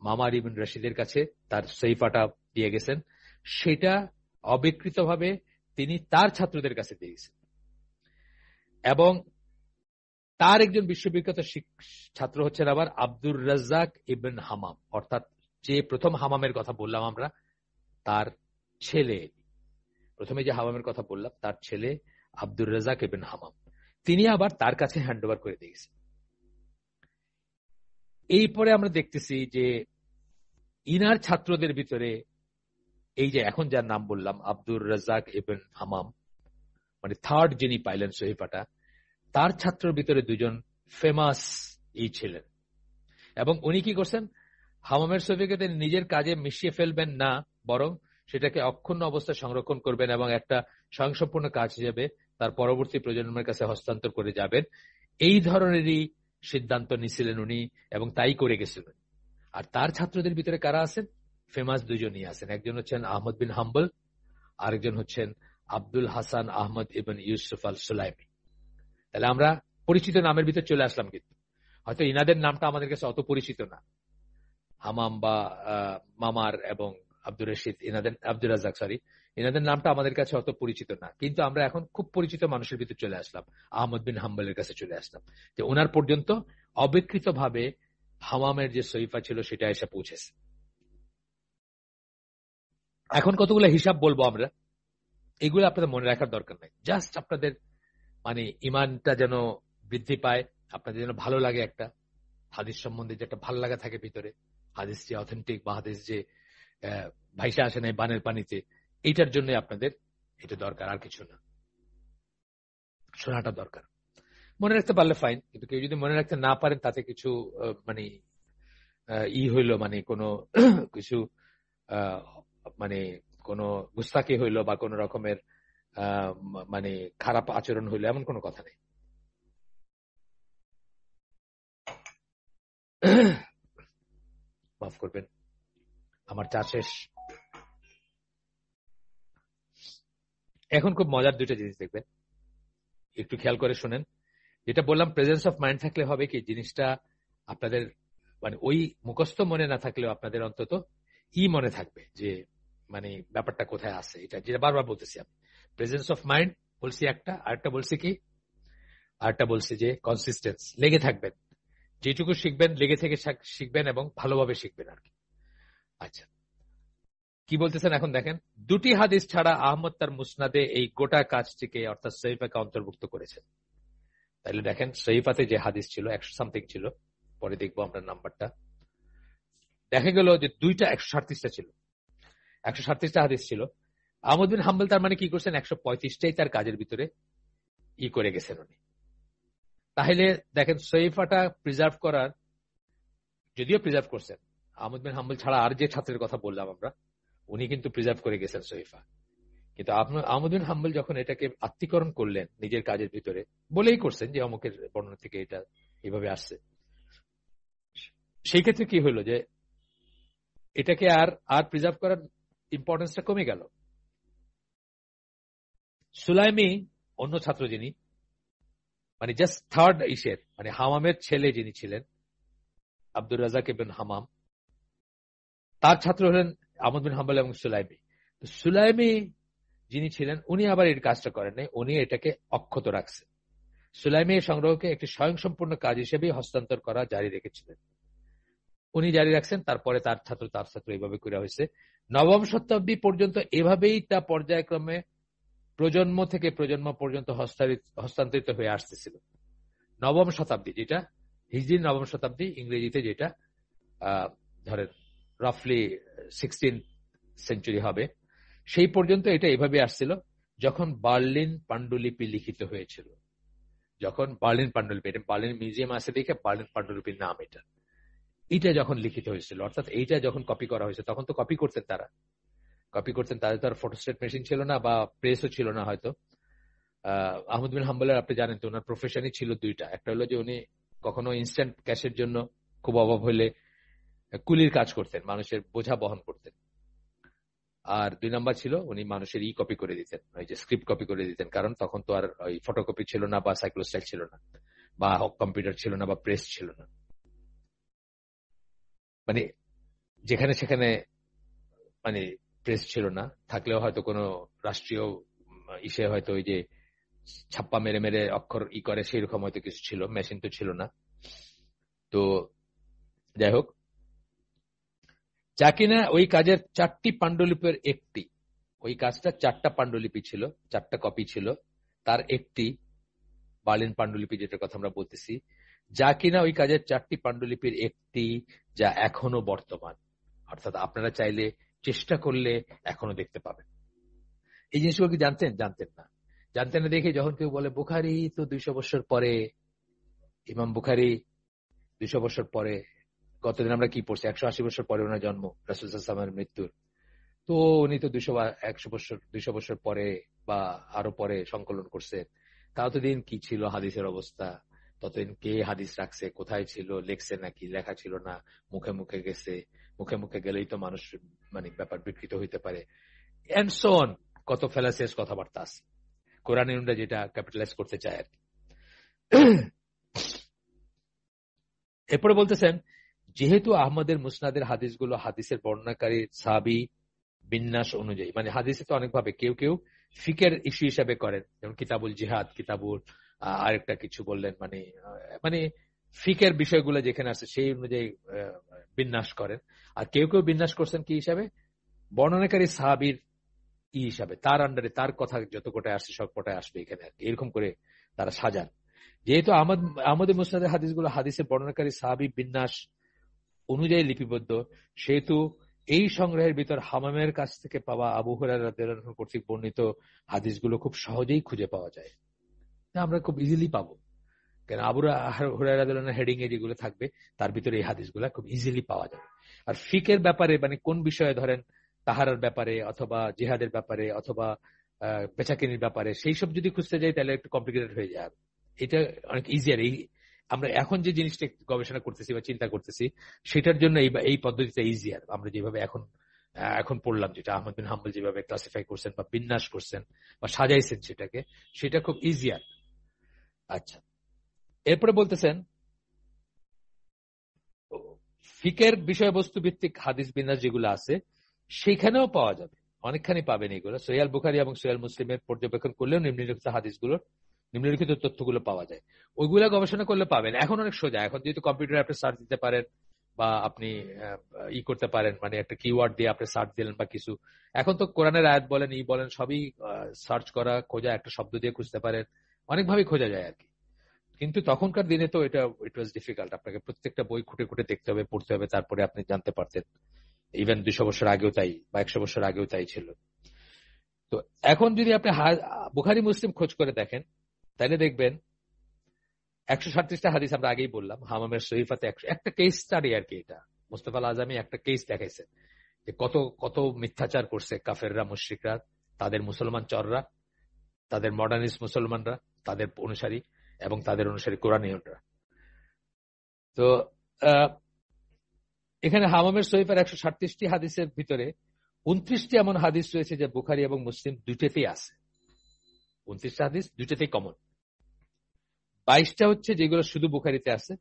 মামার ইবন রশিদের কাছে তার সহিফাটা দিয়ে গেছেন, সেটা অবিকৃতভাবে তিনি তার ছাত্রদের কাছে দিয়ে গেছেন। এবং তার একজন বিশ্ববিখ্যাত ছাত্র হচ্ছেন আবার আব্দুর রাজ্জাক ইবন হামাম, অর্থাৎ যে প্রথম হামামের কথা বললাম আমরা, তার ছেলে, প্রথমে যে হামামের কথা বললাম তার ছেলে আব্দুর রাজ্জাক ইবন হামাম, তিনি আবার তার কাছে হ্যান্ড ওভার করে দিয়েছেন। এই পরে আমরা দেখতেছি যে ইনার ছাত্রদের ভিতরে এই যে এখন যার নাম বললাম আব্দুর রাজ্জাক ইবন হামাম, মানে থার্ড যিনি পাইলেন সহিফাটা, তার ছাত্রের ভিতরে দুজন ফেমাস ছিলেন। এবং উনি কি করছেন? হামামের সহিফাকে তিনি নিজের কাজে মিশিয়ে ফেলবেন না, বরং সেটাকে অক্ষুণ্ণ অবস্থায় সংরক্ষণ করবেন এবং একটা স্বয়ংসম্পূর্ণ কাজ হিসেবে তার পরবর্তী প্রজন্মের কাছে হস্তান্তর করে যাবেন। এই ধরনেরই সিদ্ধান্ত নিয়েছিলেন উনি, এবং তাই করে গেছিলেন। আর তার ছাত্রদের ভিতরে কারা আছেন? ফেমাস দুজনই আছেন, একজন হচ্ছেন আহমদ বিন হাম্বল, আরেকজন হচ্ছেন আব্দুল হাসান আহমদ ইবন ইউসুফ আল সুলাইমি। তাহলে আমরা পরিচিত নামের ভিতরে চলে আসলাম, কিন্তু হয়তো ইনাদের নামটা আমাদের কাছে অত পরিচিত না। হামাম বা মামার এবং আব্দুর রাজ্জাক এনাদের নামটা আমাদের কাছে অত পরিচিত না, কিন্তু আমরা এখন খুব পরিচিত মানুষের ভিতরে চলে আসলাম, আহমদ বিন হাম্বলের কাছে চলে আসলাম, যে ওনার পর্যন্ত অবিকৃত ভাবে হামামের যে সহিফা ছিল সেটা এসে পৌঁছেছে। এখন কতগুলো হিসাব বলবো আমরা, এগুলো আপনাদের মনে রাখার দরকার নাই, জাস্ট আপনাদের মানে ইমানটা যেন বৃদ্ধি পায়, আপনাদের যেন ভালো লাগে, একটা হাদিস সম্বন্ধে যে একটা ভালো লাগা থাকে ভিতরে, হাদিস যে অথেন্টিক বা হাদিস যে ভাইসা আসে নাই বানের পানিতে, এইটার জন্য আপনাদের এটা দরকার, আর কিছু না, শোনাটা দরকার। মনে রাখতে পারলে ফাইন, কিন্তু কেউ যদি মনে রাখতে না পারেন তাতে কিছু মানে হইলো, মানে কোনো কিছু মানে কোনো গুস্তাকি হইলো বা কোন রকমের মানে খারাপ আচরণ হইলো, এমন কোনো কথা নেই। মাফ করবেন, আমার চা শেষ। এখন খুব মজার দুইটা জিনিস দেখবেন, একটু খেয়াল করে শুনেন। যেটা বললাম, প্রেজেন্স অফ মাইন্ড থাকলে হবে কি, জিনিসটা আপনাদের মানে ওই মুখস্থ মনে না থাকলেও আপনাদের অন্তত মনে থাকবে যে মানে ব্যাপারটা কোথায় আছে। এটা যেটা বারবার বলতেছি আমি, প্রেজেন্স অফ মাইন্ড বলছি একটা, আরেকটা বলছি কি, আরেকটা বলছি যে কনসিস্টেন্স, লেগে থাকবেন, যেটুকু শিখবেন লেগে থেকে শিখবেন এবং ভালোভাবে শিখবেন আর কি। আচ্ছা, কি বলতেছেন এখন দেখেন, দুটি হাদিস ছাড়া আহমদ তার মুসনাদে এই গোটা কাজটিকে অর্থাৎ সহিফাকে অন্তর্ভুক্ত করেছেন। তাহলে দেখেন সহিফাতে যে হাদিস ছিল 100 সামথিং ছিল, পরে দেখবো আমরা নাম্বারটা, দেখা গেল যে দুইটা 137টা ছিল, 137টা হাদিস ছিল। আহমদ বিন হাম্বল তার মানে কি করছেন, 135টাই তার কাজের ভিতরে করে গেছেন উনি। তাহলে দেখেন সহিফাটা প্রিজার্ভ করার, যদিও প্রিজার্ভ করছেন আহমদ বিন হাম্বল ছাড়া আর যে ছাত্রের কথা বললাম আমরা, উনি কিন্তু প্রিজার্ভ করে গেছেন সহিফা। কিন্তু আহমদ বিন হাম্বল যখন এটাকে আত্মীকরণ করলেন নিজের কাজের ভিতরে, বলেই করছেন যে অমুকের বর্ণনা থেকে এটা এইভাবে আসছে, সেই ক্ষেত্রে কি হলো যে এটাকে আর প্রিজার্ভ করার ইম্পর্টেন্সটা কমে গেল। সুলাইমি অন্য ছাত্র যিনি, মানে জাস্ট থার্ড ইসের, মানে হামামের ছেলে যিনি ছিলেন আব্দুর রাজাক ইবনে হামাম, তার ছাত্র হলেন আহমদ বিন হাম্বল এবং সুলাইমি। সুলাইমি যিনি ছিলেন উনি আবার এই কাজটা করেন নাই, উনি এটাকে অক্ষত রাখছেন। সুলাইমি এই সংগ্রহকে একটি স্বয়ংসম্পূর্ণ কাজ হিসেবে হস্তান্তর করা জারি রেখেছিলেন, উনি জারি রাখছেন। তারপরে তার ছাত্র এইভাবে করা হয়েছে। নবম শতাব্দী পর্যন্ত এভাবেই তা পর্যায়ক্রমে প্রজন্ম থেকে প্রজন্ম পর্যন্ত হস্তান্তরিত হয়ে আসতেছিল। নবম শতাব্দী, যেটা হিজরি নবম শতাব্দী, ইংরেজিতে যেটা ধরেন রাফলি 16th সেঞ্চুরি হবে, সেই পর্যন্ত এটা এভাবে আসছিল। যখন বার্লিন পাণ্ডুলিপি লিখিত হয়েছিল, যখন বার্লিন পাণ্ডুলিপি, এটা বার্লিন মিউজিয়াম আছে দেখে বার্লিন পাণ্ডুলিপির নাম এটা যখন লিখিত হয়েছিল, অর্থাৎ এইটা যখন কপি করা হয়েছে, তখন তো কপি করতেন তাদের তো আর ফটোস্টেট মেশিন ছিল না বা প্রেসও ছিল না হয়তো। আহমদ বিন হাম্বলের আপনি জানেন তো ওনার প্রফেশনই ছিল দুইটা, একটা হলো যে উনি কখনো ইনস্ট্যান্ট ক্যাশের জন্য খুব অভাব হলে কুলির কাজ করতেন, মানুষের বোঝা বহন করতেন। আর 2 নাম্বার ছিল উনি মানুষের কপি করে দিতেন, ওই যে স্ক্রিপ্ট কপি করে দিতেন, কারণ তখন তো আর ওই ফটোকপি ছিল না বা সাইক্লোস্টাইল ছিল না বা কম্পিউটার ছিল না বা প্রেস ছিল না। মানে যেখানে সেখানে মানে প্রেস ছিল না, থাকলেও হয়তো কোনো রাষ্ট্রীয় ইসে হয়তো ওই যে ছাপ্পা মেরে মেরে অক্ষর করে সেইরকম হয়তো কিছু ছিল, মেশিন তো ছিল না। তো যাই হোক, যা কিনা ওই কাজের 4টি পাণ্ডুলিপির একটি, ওই কাজটা 4টা পাণ্ডুলিপি ছিল, 4টা কপি ছিল, তার একটি বার্লিন পাণ্ডুলিপি যেটার কথা আমরা বলতেছি, যা কিনা ওই কাজের 4টি পাণ্ডুলিপির একটি, যা এখনো বর্তমান, অর্থাৎ আপনারা চাইলে চেষ্টা করলে এখনো দেখতে পাবেন। এই জিনিসগুলো কি জানতেন না দেখে যখন কেউ বলে বুখারী তো 200 বছর পরে, ইমাম বুখারী 200 বছর পরে, গতদিন আমরা কি পড়ছি 180 বছর পরে ওনার জন্ম, রাসূল সাল্লাল্লাহু আলাইহি ওয়াসাল্লামের মৃত্যুর, তো উনি তো 200 বছর পরে বা আরো পরে সংকলন করছে। ততদিন কি ছিল হাদিসের অবস্থা, ততদিন কে হাদিস রাখছে, কোথায় ছিল, লেখছে নাকি লেখা ছিল না, মুখে মুখে গেছে, মুখে মুখে গেলেই তো মানুষ মানে ব্যাপার বিকৃত হইতে পারে, এন্ড সো অন, কত ফেলাসিয়াস কথাবার্তা আছে কোরআন যেটা ক্যাপিটালাইজ করতে চায় আর কি। এরপরে বলতেছেন, যেহেতু আহমদের মুসনাদের হাদিসগুলো হাদিসের বর্ণনাকারী সাহাবী বিন্যাস অনুযায়ী, মানে হাদিসে তো অনেকভাবে কেউ কেউ ফিকের ইস্যু হিসাবে করেন, যেমন কিতাবুল জিহাদ, কিতাবুল আরেকটা কিছু বললেন, মানে মানে ফিকের বিষয়গুলো যেখানে আছে সেই অনুযায়ী বিন্যাস করেন। আর কেউ কেউ বিন্যাস করছেন কি হিসাবে, বর্ণনাকারী সাহাবীর হিসাবে, তার আন্ডারে তার কথা যত কোটায় আসছে সব কোটায় আসবে এখানে আর কি, এরকম করে তারা সাজান। যেহেতু আহমদের মুসনাদের হাদিসগুলো হাদিসের বর্ণনাকারী সাহাবী বিন্যাস অনুযায়ী লিপিবদ্ধ, সেহেতু এই সংগ্রহের ভিতর হামামের কাছ থেকে পাওয়া আবু হুরায়রা রাদিয়াল্লাহু আনহু কর্তৃক বর্ণিত হাদিসগুলো খুব সহজেই খুঁজে পাওয়া যায়, আমরা খুব ইজিলি পাবো। কেন আবু হুরায়রা রাদিয়াল্লাহু আনহু হেডিং এ যেগুলো থাকবে তার ভিতরে এই হাদিসগুলো খুব ইজিলি পাওয়া যাবে। আর ফিকের ব্যাপারে, মানে কোন বিষয়ে ধরেন তাহারার ব্যাপারে অথবা জিহাদের ব্যাপারে অথবা বেচাকেনির ব্যাপারে, সেই সব যদি খুঁজতে যাই তাহলে একটু কমপ্লিকেটেড হয়ে যাবে। এটা অনেক ইজিয়ার। আমরা এখন যে জিনিসটা গবেষণা করতেছি বা চিন্তা করতেছি সেটার জন্য এই পদ্ধতিটা ইজিয়ার। আমরা যেভাবে এখন পড়লাম, যেটা আহমদ বিন হাম্বল যেভাবে ক্লাসিফাই করছেন বা বিন্যাস করছেন বা সাজাইছেন সেটা খুব ইজিয়ার। আচ্ছা, এরপরে বলতেছেন ফিকের বিষয়বস্তু ভিত্তিক হাদিস বিন্যাস যেগুলো আছে সেখানেও পাওয়া যাবে, অনেকখানি পাবেন এগুলো। সহিহ বুখারী এবং সহিহ মুসলিমের পর্যবেক্ষণ করলেও নিম্নলিখিত তথ্যগুলো পাওয়া যায়, ওইগুলা গবেষণা করলে পাবেন। এখন অনেক সোজা, এখন যেহেতু কম্পিউটারে আপনি সার্চ দিতে পারেন, বা আপনি করতে পারেন, মানে একটা কিওয়ার্ড দিয়ে আপনি সার্চ দিলেন বা কিছু। এখন তো কোরআনের আয়াত বলেন, বলেন, সবই সার্চ করা, খোঁজা, একটা শব্দ দিয়ে খুঁজতে পারেন, অনেকভাবেই খোঁজা যায় আর কি। কিন্তু তখনকার দিনে তো ইট ওয়াজ ডিফিকাল্ট। আপনাকে প্রত্যেকটা বই খুঁটে খুঁটে দেখতে হবে, পড়তে হবে, তারপরে আপনি জানতে পারতেন। ইভেন 200 বছর আগেও তাই, বা 100 বছর আগেও তাই ছিল। তো এখন যদি আপনি বুখারী মুসলিম খোঁজ করে দেখেন, তাহলে দেখবেন 137টা হাদিস আমরা আগেই বললাম। হামামের শরীফাতে একটা কেস স্টাডি আর কি। এটা মুস্তাফা আল আজমি একটা কেস দেখাইছে যে কত কত মিথ্যাচার করছে কাফেররা, মুশরিকরা, তাদের মুসলমান চররা, তাদের মডার্নিস্ট মুসলমানরা, তাদের অনুসারী এবং তাদের অনুসারী কোরআনীয়রা। তো এখানে হামামের শরীফের 137টি হাদিসের ভিতরে 29টি এমন হাদিস রয়েছে যে বুখারী এবং মুসলিম দুইটাতেই আছে। 29টা হাদিস দুইটাতেই কমন। 22টা হচ্ছে যেগুলো শুধু বুখারীতে আছে,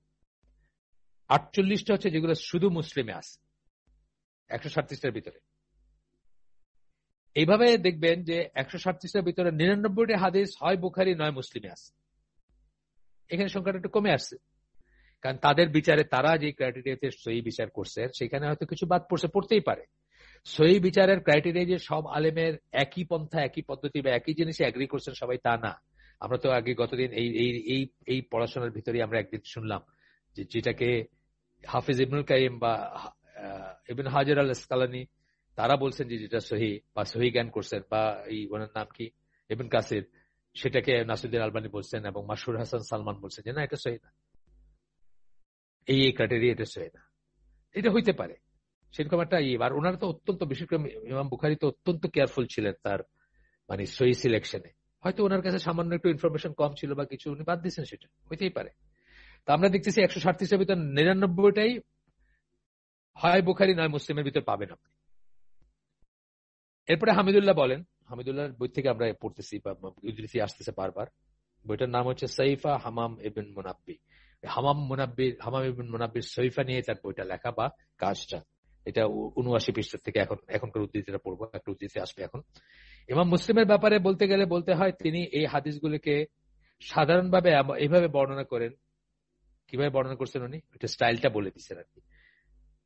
48টা হচ্ছে যেগুলো শুধু মুসলিমে আছে 137টার ভিতরে। এইভাবে দেখবেন যে 137টার ভিতরে 99টি হাদিস হয় বুখারী নয় মুসলিমে আছে। এখানে সংখ্যাটা একটু কমে আসছে, কারণ তাদের বিচারে তারা যে ক্রাইটেরিয়াতে সহি বিচার করছে সেখানে হয়তো কিছু বাদ পড়ছে, পড়তেই পারে। সহি বিচারের ক্রাইটেরিয়া যে সব আলেমের একই পন্থা, একই পদ্ধতি বা একই জিনিসে এগ্রি করছেন সবাই, তা না। আমরা তো আগে গতদিন এই পড়াশোনার ভিতরে আমরা একদিন শুনলাম যে যেটাকে হাফিজ ইবনুল কাইয়িম বা ইবনে হাজার আল আসকালানী তারা বলছেন যে যেটা সহি বা সহি জ্ঞান করছেন, বা এই ওনার নাম কি ইবনে কাসির, সেটাকে নাসিরউদ্দিন আলবানী বলছেন এবং মাশহুর হাসান সালমান বলছেন যে না, এটা সহি না, এই ক্রাইটেরিয়া এটা সহি না। এটা হইতে পারে সেরকম একটা আর ওনারা তো অত্যন্ত, বিশেষ করে ইমাম বুখারী তো অত্যন্ত কেয়ারফুল ছিলেন তার মানে সহি সিলেকশনে। হয়তো ওনার কাছে সামান্য একটু ইনফরমেশন কম ছিল বা কিছু, উনি বাদ দিচ্ছেন, সেটা হইতেই পারে। তো আমরা দেখতেছি 137টার ভিতর 99টাই হয় বুখারী নয় মুসলিমের ভিতর পাবেন আপনি। এরপরে হামিদুল্লাহ বলেন, হামিদুল্লাহর বই থেকে আমরা পড়তেছি বা উদ্ধৃতি আসতেছে বারবার। বইটার নাম হচ্ছে সহিফা হামাম ইবন মুনাব্বি। হামাম ইবন মুনাব্বির সহিফা নিয়ে তার বইটা লেখা বা কাজটা। এটা 79 পৃষ্ঠা থেকে এখনকার উদ্ধৃতিটা পড়বো, একটা উদ্ধৃতি আসবে এখন। ইমাম মুসলিমের ব্যাপারে বলতে গেলে বলতে হয় তিনি এই হাদিসগুলোকে সাধারণভাবে এইভাবে বর্ণনা করেন। কিভাবে বর্ণনা করছেন উনি, এটা স্টাইলটা বলে দিচ্ছেন আর কি।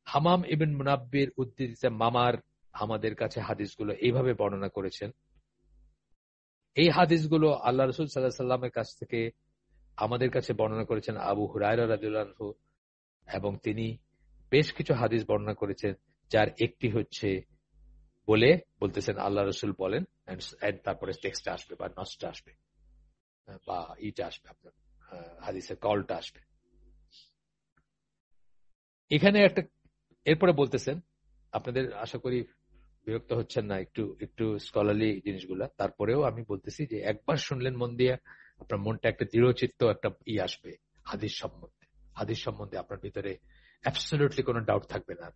হামাম ইবন মুনাব্বির উদ্ধৃতিতে মামার আমাদের কাছে হাদিসগুলো এইভাবে বর্ণনা করেছেন। এই হাদিসগুলো আল্লাহ রাসূল সাল্লাল্লাহু আলাইহি সাল্লামের কাছ থেকে আমাদের কাছে বর্ণনা করেছেন আবু হুরায়রা রাদিয়াল্লাহু আনহু, এবং তিনি বেশ কিছু হাদিস বর্ণনা করেছেন, যার একটি হচ্ছে বলতেছেন আল্লাহ রাসূল বলেন, তারপরে টেক্সটটা আসবে বা নসটা আসবে বা ইটা আসবে, আপনার হাদিসের কলটা আসবে এখানে একটা। এরপরে বলতেছেন, আপনাদের আশা করি বিরক্ত হচ্ছেন না একটু একটু স্কলারলি জিনিসগুলা, তারপরেও আমি বলতেছি যে একবার শুনলেন মন দিয়ে আপনার মনটা একটা দৃঢ়চিত্ত একটা আসবে হাদিস সম্বন্ধে আপনার ভিতরে অ্যাবসলিউটলি কোনো ডাউট থাকবে না,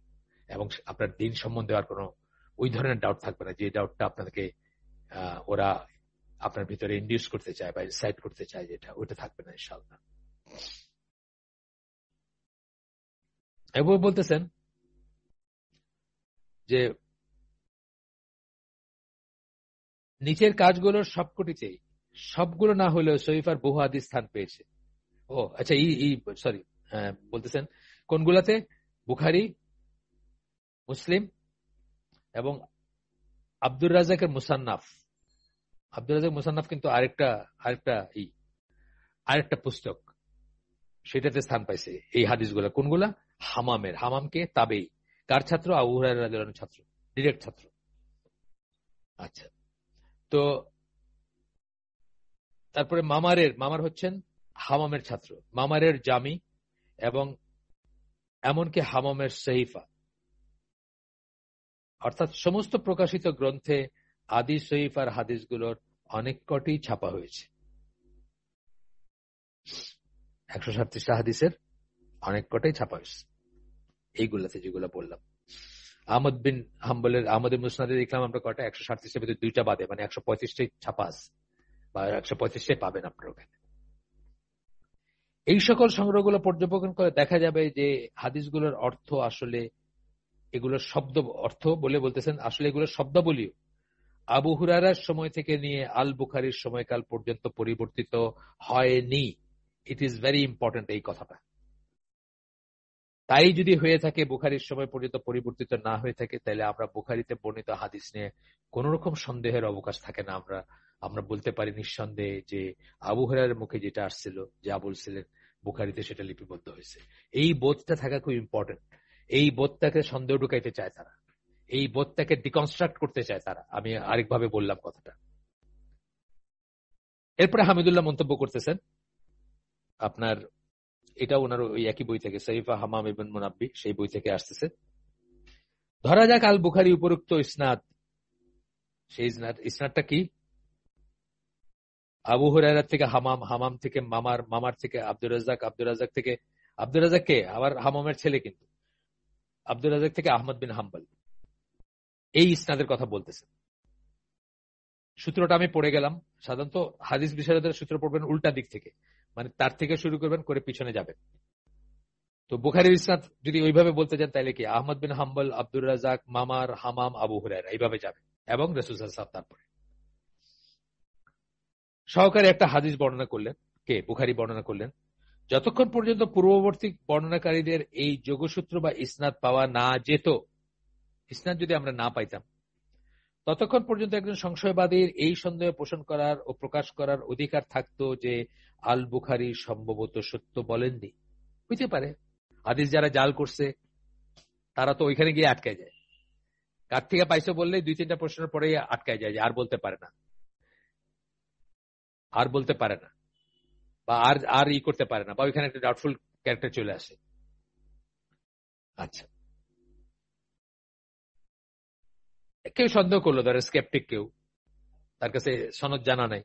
এবং আপনার দিন সম্বন্ধে আর কোনো ওই ধরনের ডাউট থাকবে না যে ডাউটটা আপনাকে ওরা আপনার ভিতরে ইন্ডিউস করতে চায় বা ইনসাইট করতে চায়, যেটা ওইটা থাকবে না ইনশাআল্লাহ। এবং বলতেছেন যে নিচের কাজগুলোর সবগুলো না হলেও শরীফার বহু হাদিস স্থান পেয়েছে। ও আচ্ছা, সরি, বলতেছেন কোনগুলাতে? বুখারী, মুসলিম এবং আব্দুর রাজ্জাকের মুসান্নাফ। আব্দুর রাজ্জাক মুসান্নাফ কিন্তু আরেকটা পুস্তক, সেটাতে স্থান পাইছে এই হাদিসগুলা। কোনগুলা? হামামকে তাবেই, কার ছাত্র? আবু হুরায়রা রাদিয়াল্লাহু আনহু ছাত্র, ডিরেক্ট ছাত্র। আচ্ছা, তো তারপরে মামার হচ্ছেন হামামের ছাত্র, মামারের জামি এবং এমনকি হামামের সহিফা, অর্থাৎ সমস্ত প্রকাশিত গ্রন্থে আদি সহিফার হাদিসগুলোর অনেক কটি ছাপা হয়েছে। 137টা হাদিসের অনেক কটাই ছাপা হয়েছে এইগুলাতে, যেগুলো বললাম। আহমদের মুসনাদে দেখলাম আমরা কটা, 137টার ভিতরে 2টা বাদে, মানে 135টাই ছাপা আছে বা 135টাই পাবেন আপনার ওখানে। এই সকল সংগ্রহগুলো পর্যবেক্ষণ করে দেখা যাবে যে হাদিসগুলোর অর্থ আসলে, এগুলোর শব্দ অর্থ বলতেছেন আসলে এগুলোর শব্দাবলীও আবু হুরায়রার সময় থেকে নিয়ে আল বুখারীর সময়কাল পর্যন্ত পরিবর্তিত হয়নি। ইট ইজ ভেরি ইম্পর্টেন্ট এই কথাটা। তাই যদি হয়ে থাকে, বুখারীর সময় পর্যন্ত পরিবর্তিত না হয়ে থাকে, তাহলে আমরা বুখারীতে বর্ণিত হাদিস নিয়ে কোন রকম সন্দেহের অবকাশ থাকে না। আমরা বলতে পারি নিঃসন্দেহে যে আবু হুরায়রার মুখে যেটা আসছিল, যা বলছিলেন, বুখারীতে সেটা লিপিবদ্ধ হয়েছে। এই বোধটা থাকা খুব ইম্পর্টেন্ট। এই বোধটাকে সন্দেহ ঢুকাইতে চায় তারা, এই বোধটাকে ডিকনস্ট্রাক্ট করতে চায় তারা। আমি আরেকভাবে বললাম কথাটা। এরপরে হামিদুল্লাহ মন্তব্য করতেছেন, আপনার এটা ওনার ওই একই বই থেকে, সহিফা হামাম ইবন মুনাব্বি, সেই বই থেকে আসতেছে। ধরা যাক আল বুখারী উপরোক্ত ইসনাদ, সেই ইসনাদটা কি? আবু হুরায়রা থেকে হামাম, হামাম থেকে মামার, মামার থেকে আব্দুর রাজ্জাক, আব্দুর রাজ্জাক থেকে, আব্দুর রাজ্জাক কে আবার হামামের ছেলে, কিন্তু আব্দুর রাজ্জাক থেকে আহমদ বিন হাম্বল, এই ইসনাদের কথা বলতেছে। সূত্রটা আমি পড়ে গেলাম। সাধারণত হাদিস বিশারদরা সূত্র পড়বেন উল্টা দিক থেকে, মানে তার থেকে শুরু করবেন করে পিছনে যাবেন। তো বুখারীর ইসনাদ যদি ওইভাবে বলতে যান, তাহলে কি আহমদ বিন হাম্বল, আব্দুর রাজ্জাক, মামার, হামাম, আবু হুরায়রা, এইভাবে যাবে এবং রাসূল সাল্লাল্লাহু আলাইহি ওয়াসাল্লাম তারপরে সহকারে একটা হাদিস বর্ণনা করলেন। কে? বুখারী বর্ণনা করলেন। যতক্ষণ পর্যন্ত পূর্ববর্তী বর্ণনাকারীদের এই যোগসূত্র বা ইসনাদ পাওয়া না যেত, ইসনাদ যদি আমরা না পাইতাম, ততক্ষণ পর্যন্ত একজন সংশয়বাদীর এই সন্দেহ পোষণ করার ও প্রকাশ করার অধিকার থাকতো যে আল বুখারী সম্ভবত সত্য বলেননি। হইতে পারে হাদিস যারা জাল করছে তারা তো ওইখানে গিয়ে আটকায় যায়। কার থেকে পাইছো বললেই 2-3টা প্রশ্নের পরে আটকায় যায়, যে আর বলতে পারে না, আর বলতে পারে না, বা আর ই করতে পারে না, বা ওইখানে একটা ডাউটফুল ক্যারেক্টার চলে আসে। আচ্ছা, কেউ সন্দেহ করলো, ধরে স্কেপটিক কেউ, তার কাছে সনদ জানা নাই,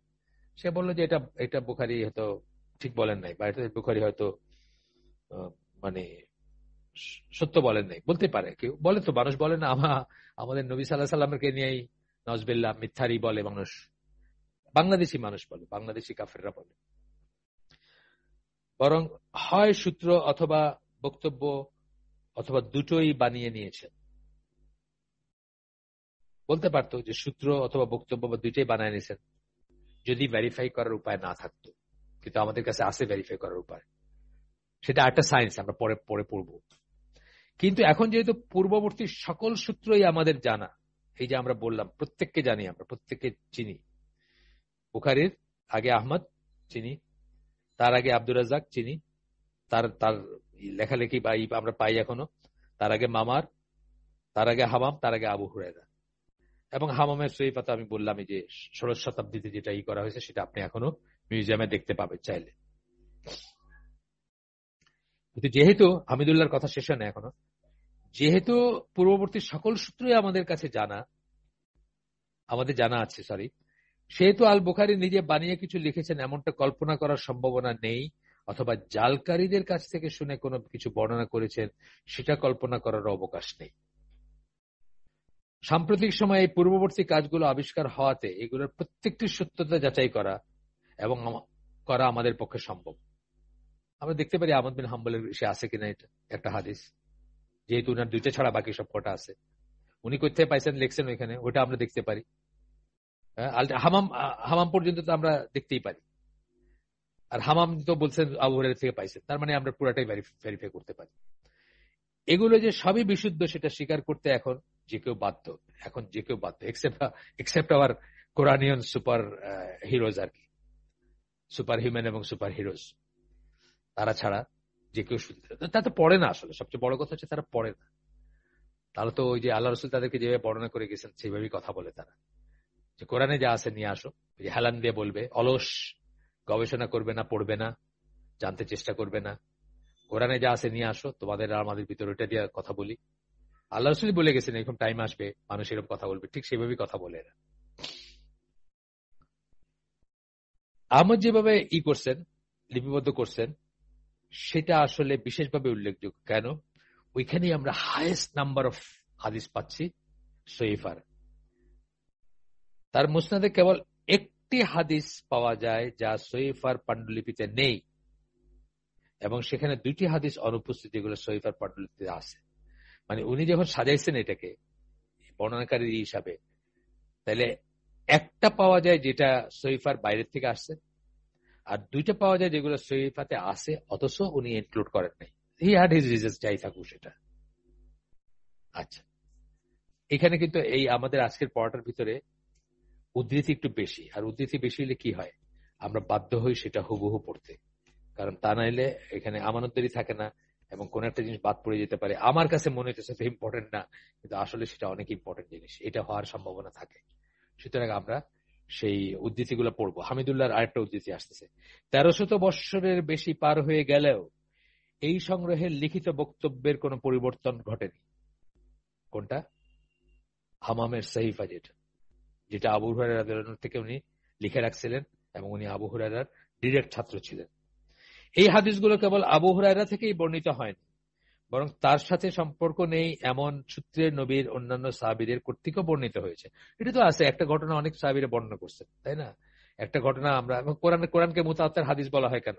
সে বললো যে এটা এটা বুখারী হয়তো ঠিক বলেন নাই, বা এটা বুখারী হয়তো মানে সত্য বলেন নাই। বলতে পারে, কেউ বলে, তো মানুষ বলে না, আমাদের নবী সাল্লাল্লাহু আলাইহি সাল্লামকে নিয়েই নজবিল্লাহ মিথ্যারি বলে মানুষ, বাংলাদেশি মানুষ বলে, বাংলাদেশি কাফেররা বলে। বরং হয় সূত্র অথবা বক্তব্য অথবা দুটোই বানিয়ে নিয়েছেন। বলতে পারতো যে সূত্র অথবা বক্তব্য বা দুইটাই বানিয়ে নিয়েছেন, যদি ভেরিফাই করার উপায় না থাকতো। কিন্তু আমাদের কাছে আছে ভেরিফাই করার উপায়, সেটা একটা সায়েন্স, আমরা পরে পরে পড়বো। কিন্তু এখন যেহেতু পূর্ববর্তী সকল সূত্রই আমাদের জানা, এই যে আমরা বললাম প্রত্যেককে জানি, আমরা প্রত্যেককে চিনি। বুখারীর আগে আহমদ চিনি, তার আগে আব্দুর রাজ্জাক চিনি, তার তার লেখালেখি বা আমরা পাই এখনো। তার আগে মামার, তার আগে হামাম, তার আগে আবু হুরায়রা। এবং হামামের সহিফা তো আমি বললামই যে 16 শতাব্দীতে যেটা করা হয়েছে, সেটা আপনি এখনো মিউজিয়ামে দেখতে পাবেন চাইলে। কিন্তু যেহেতু হামিদুল্লাহর কথা শেষ হয় না এখনো, যেহেতু পূর্ববর্তী সকল সূত্রই আমাদের কাছে জানা, আমাদের জানা আছে, সেহেতু আল বুখারী নিজে বানিয়ে কিছু লিখেছেন এমনটা কল্পনা করার সম্ভাবনা নেই, অথবা জালকারীদের কাছ থেকে শুনে কোনো কিছু বর্ণনা করেছেন সেটা কল্পনা করার অবকাশ নেই। সাম্প্রতিক সময়ে এই পূর্ববর্তী কাজগুলো আবিষ্কার হওয়াতে এগুলোর প্রত্যেকটির সত্যতা যাচাই করা এবং করা আমাদের পক্ষে সম্ভব। আমরা দেখতে পারি আহমদ বিন হাম্বলের সে আছে কিনা এটা একটা হাদিস, যেহেতু উনার 2টা ছাড়া বাকি সব কটা আছে। উনি কোথায় পাইছেন লিখছেন ওইখানে, ওটা আমরা দেখতে পারি। হামাম হামাম পর্যন্ত তো আমরা দেখতেই পারি। আর হামাম তো বলছেন আবু হুরায়রা থেকে পাইছেন, তার মানে আমরা পুরাটাই ভেরিফাই করতে পারি। এগুলো যে সবই বিশুদ্ধ সেটা স্বীকার করতে এখন যে কেউ বাধ্য, except our Quranian superheroes আর কি, সুপার হিউম্যান এবং সুপার হিরোজ, তারা ছাড়া যে কেউ তা তো পড়ে না। আসলে সবচেয়ে বড় কথা হচ্ছে তারা পড়ে না। তাহলে তো ওই যে আল্লাহ রসুল তাদেরকে যেভাবে বর্ণনা করে গেছেন সেইভাবেই কথা বলে তারা, যে কোরআনে যা আছে নিয়ে আসো, হেলান দিয়ে বলবে, অলস গবেষণা করবে না, পড়বে না, জানতে চেষ্টা করবে না। কোরআনে যা আছে নিয়ে আসো, তোমাদের আর আমাদের ভিতরে ওটা দিয়ে কথা বলি। আল্লাহ রসুল বলে গেছেন এরকম টাইম আসবে মানুষ এরকম কথা বলবে, ঠিক সেভাবেই কথা বলে এরা। আহমদ যেভাবে করছেন, লিপিবদ্ধ করছেন, সেটা আসলে বিশেষভাবে উল্লেখযোগ্য। কেন? ওইখানেই আমরা হাইয়েস্ট নাম্বার অফ হাদিস পাচ্ছি সহিফার। তার মুসনাদে কেবল একটি হাদিস পাওয়া যায় যা সহিফার পাণ্ডুলিপিতে নেই, এবং সেখানে 2টি হাদিস অনুপস্থিত যেগুলো সহিফার পাণ্ডুলিপিতে আছে। মানে উনি যখন সাজাইছেন এটাকে বর্ণনাকারী হিসাবে, তাহলে একটা পাওয়া যায় যেটা সহিফার বাইরের থেকে আসছে, আর 2টা পাওয়া যায় যেগুলো সহিফাতে আছে অথচ উনি ইনক্লুড করেন নাই। হি হ্যাড হিজ রিজনস, যাই থাকুক সেটা। আচ্ছা, এখানে কিন্তু এই আমাদের আজকের পড়াটার ভিতরে উদ্ধৃতি একটু বেশি, আর উদ্ধৃতি বেশি হলে কি হয়, আমরা বাধ্য হই সেটা হুবহু পড়তে, কারণ তা নাইলে এখানে আমানতদারি থাকে না এবং কোন একটা জিনিস বাদ পড়ে যেতে পারে। আমার কাছে মনে হচ্ছে সেটা ইম্পর্টেন্ট না, কিন্তু আসলে সেটা অনেক ইম্পর্টেন্ট জিনিস, এটা হওয়ার সম্ভাবনা থাকে। সুতরাং আমরা সেই উদ্ধৃতিগুলো পড়বো। হামিদুল্লাহর আরেকটা উদ্ধৃতি আসতেছে। 1300 বৎসরের বেশি পার হয়ে গেলেও এই সংগ্রহের লিখিত বক্তব্যের কোনো পরিবর্তন ঘটেনি। কোনটা? হামামের সহিফা, যেটা যেটা আবু হুরায়রা রাদিয়াল্লাহু আনহু থেকে উনি লিখে রাখছিলেন এবং উনি আবু হুরায়রার ডিরেক্ট ছাত্র ছিলেন। এই হাদিসগুলো কেবল আবু হুরায়রা থেকেই বর্ণিত হয়নি, বরং তার সাথে সম্পর্ক নেই এমন সূত্রে নবীর অন্যান্য সাহাবীদের কর্তৃকও বর্ণিত হয়েছে। এটা তো আছে, একটা ঘটনা অনেক সাহাবীরা বর্ণনা করছেন, তাই না? একটা ঘটনা আমরা কোরআনকে মুতাওয়াতির হাদিস বলা হয় কেন?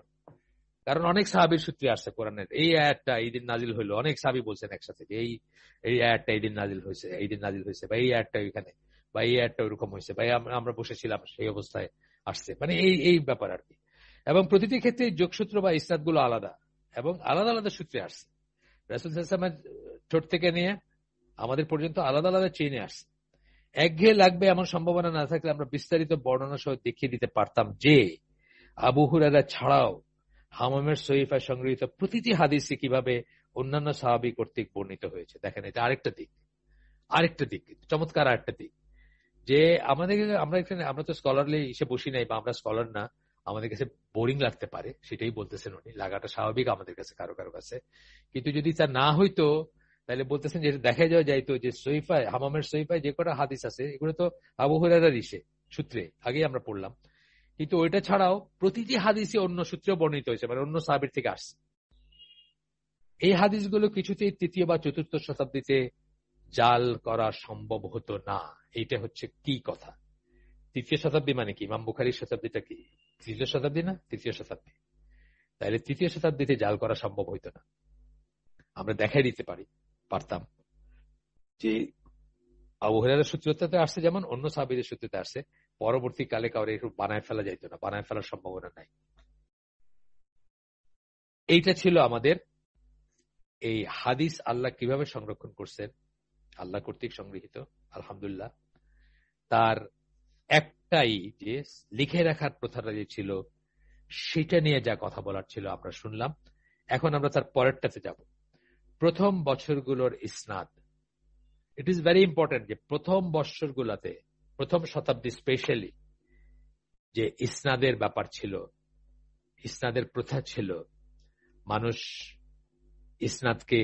কারণ অনেক সাহাবীর সূত্রে আসছে কোরআনের এই আয়াতটা এই দিন নাজিল হইলো, অনেক সাহাবী বলছেন একসাথে যে এই এই আয়াতটা এই দিন নাজিল হয়েছে, এই দিন নাজিল হয়েছে, বা এই আয়াতটা ওইখানে, বা এই আয়াতটা ওইরকম হয়েছে, বা আমরা বসেছিলাম সেই অবস্থায় আসছে, মানে এই এই ব্যাপার আর কি। এবং প্রতিটি ক্ষেত্রে যোগসূত্র বা ইসনাদ গুলো আলাদা এবং আলাদা আলাদা সূত্রে আসছে। রাসূল সাল্লাল্লাহু আলাইহি ওয়াসাল্লামের ঠোঁট থেকে নিয়ে আমাদের পর্যন্ত আলাদা আলাদা চেইনে আসছে। একঘেয়ে লাগবে এমন সম্ভাবনা না থাকলে আমরা বিস্তারিত বর্ণনা সহ দেখিয়ে দিতে পারতাম যে আবু হুরায়রা ছাড়াও হামামের সহিফায় সংগৃহীত প্রতিটি হাদিসে কিভাবে অন্যান্য সাহাবী কর্তৃক বর্ণিত হয়েছে। দেখেন, এটা আরেকটা দিক, আরেকটা দিক, চমৎকার আরেকটা দিক, যে আমাদের আমরা তো স্কলারলি এসে বসি নাই, বা আমরা স্কলার না, আমাদের কাছে বোরিং লাগতে পারে, সেটাই বলতেছেন উনি, লাগাটা স্বাভাবিক আমাদের কাছে কারো কারো কাছে। কিন্তু যদি তা না হইতো তাহলে বলতেছেন যে দেখা যাওয়া যাইতো যে সহিফায়, হামামের সহিফায় যে কটা হাদিস আছে এগুলো তো আবু হুরায়রার সূত্রে আগেই আমরা পড়লাম, কিন্তু ওইটা ছাড়াও প্রতিটি হাদিসে অন্য সূত্রে বর্ণিত হয়েছে, মানে অন্য সাহাবীর থেকে আসছে। এই হাদিসগুলো কিছুতেই তৃতীয় বা চতুর্থ শতাব্দীতে জাল করা সম্ভব হতো না। এইটা হচ্ছে কি কথা? তৃতীয় শতাব্দী মানে কি? ইমাম বুখারীর শতাব্দীটা কি তৃতীয় শতাব্দী না তৃতীয় শতাব্দী? তাহলে তৃতীয় শতাব্দীতে জাল করা সম্ভব হইতো না। আমরা দেখাই দিতে পারতাম যে আবু হুরায়রার সূত্রতে আসছে, যেমন অন্য সাহাবীদের সূত্রতে আসছে, পরবর্তীকালে কাউরে একটু বানায় ফেলা যাইতো না, বানায় ফেলার সম্ভাবনা নাই। এইটা ছিল আমাদের এই হাদিস আল্লাহ কিভাবে সংরক্ষণ করছেন, আল্লাহ কর্তৃক সংগৃহীত, আলহামদুলিল্লাহ। তার একটাই যে লিখে রাখার প্রথাটা যে ছিল, সেটা নিয়ে যা কথা বলার ছিল আমরা শুনলাম। এখন আমরা তার পরেরটাতে যাব, প্রথম বছরগুলোর ইসনাদ। ইট ইজ ভেরি ইম্পর্টেন্ট যে প্রথম বৎসরগুলোতে, প্রথম শতাব্দী স্পেশালি, যে ইসনাদের ব্যাপার ছিল, ইসনাদের প্রথা ছিল, মানুষ ইসনাদকে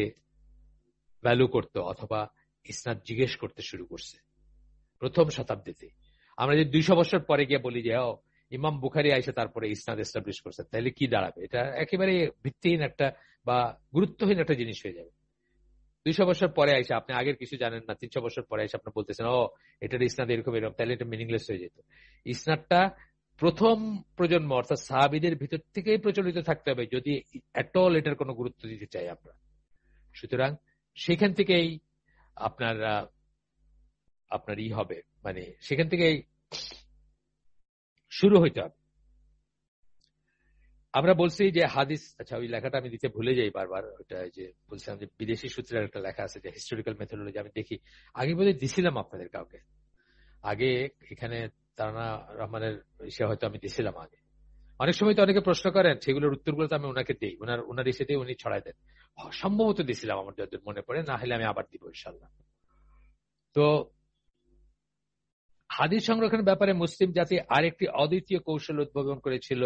ভ্যালু করত অথবা ইসনাদ জিজ্ঞেস করতে শুরু করছে প্রথম শতাব্দীতে। আমরা যে 200 বছর পরে গিয়ে বলি যে ইমাম বুখারী আইসা তারপরে ইসনাদ এস্টাবলিশ করছে, তাহলে কি দাঁড়াবে? এটা একেবারে ভিত্তিহীন একটা বা গুরুত্বহীন একটা জিনিস হয়ে যাবে। 200 বছর পরে আইসা আপনি আগের কিছু জানেন না, 300 বছর পরে আইসা আপনি বলতেছেন এটার ইসনাদ এরকম এরকম, তাহলে এটা মিনিংলেস হয়ে যেত। ইসনাদটা প্রথম প্রজন্ম অর্থাৎ সাহাবীদের ভিতর থেকেই প্রচলিত থাকতে হবে যদি এট অল এটার কোনো গুরুত্ব দিতে চাই আমরা। সুতরাং সেখান থেকেই আপনার আপনার হবে, মানে সেখান থেকেই শুরু হইতে হবে। আমরা বলছি যে হাদিস, আচ্ছা ওই লেখাটা আমি দিতে ভুলে যাই বারবার, ওটা যে বলছিলাম যে বিদেশি সূত্রের একটা লেখা আছে যে হিস্টোরিক্যাল মেথোডোলজি, আমি দেখি আগে বোধহয় দিছিলাম আপনাদের কাউকে আগে, এখানে তারানা রহমানের ইসে হয়তো আমি দিছিলাম আগে। অনেক সময় তো অনেকে প্রশ্ন করেন, সেগুলোর উত্তরগুলো তো আমি ওনাকে দিই, ওনার ইসে দিয়ে উনি ছড়াই দেন। সম্ভবত দিছিলাম আমার যতদূর মনে পড়ে, না হলে আমি আবার দিব ইনশাল্লাহ। তো হাদিস সংরক্ষণের ব্যাপারে মুসলিম জাতি আরেকটি অদ্বিতীয় কৌশল উদ্ভাবন করেছিল,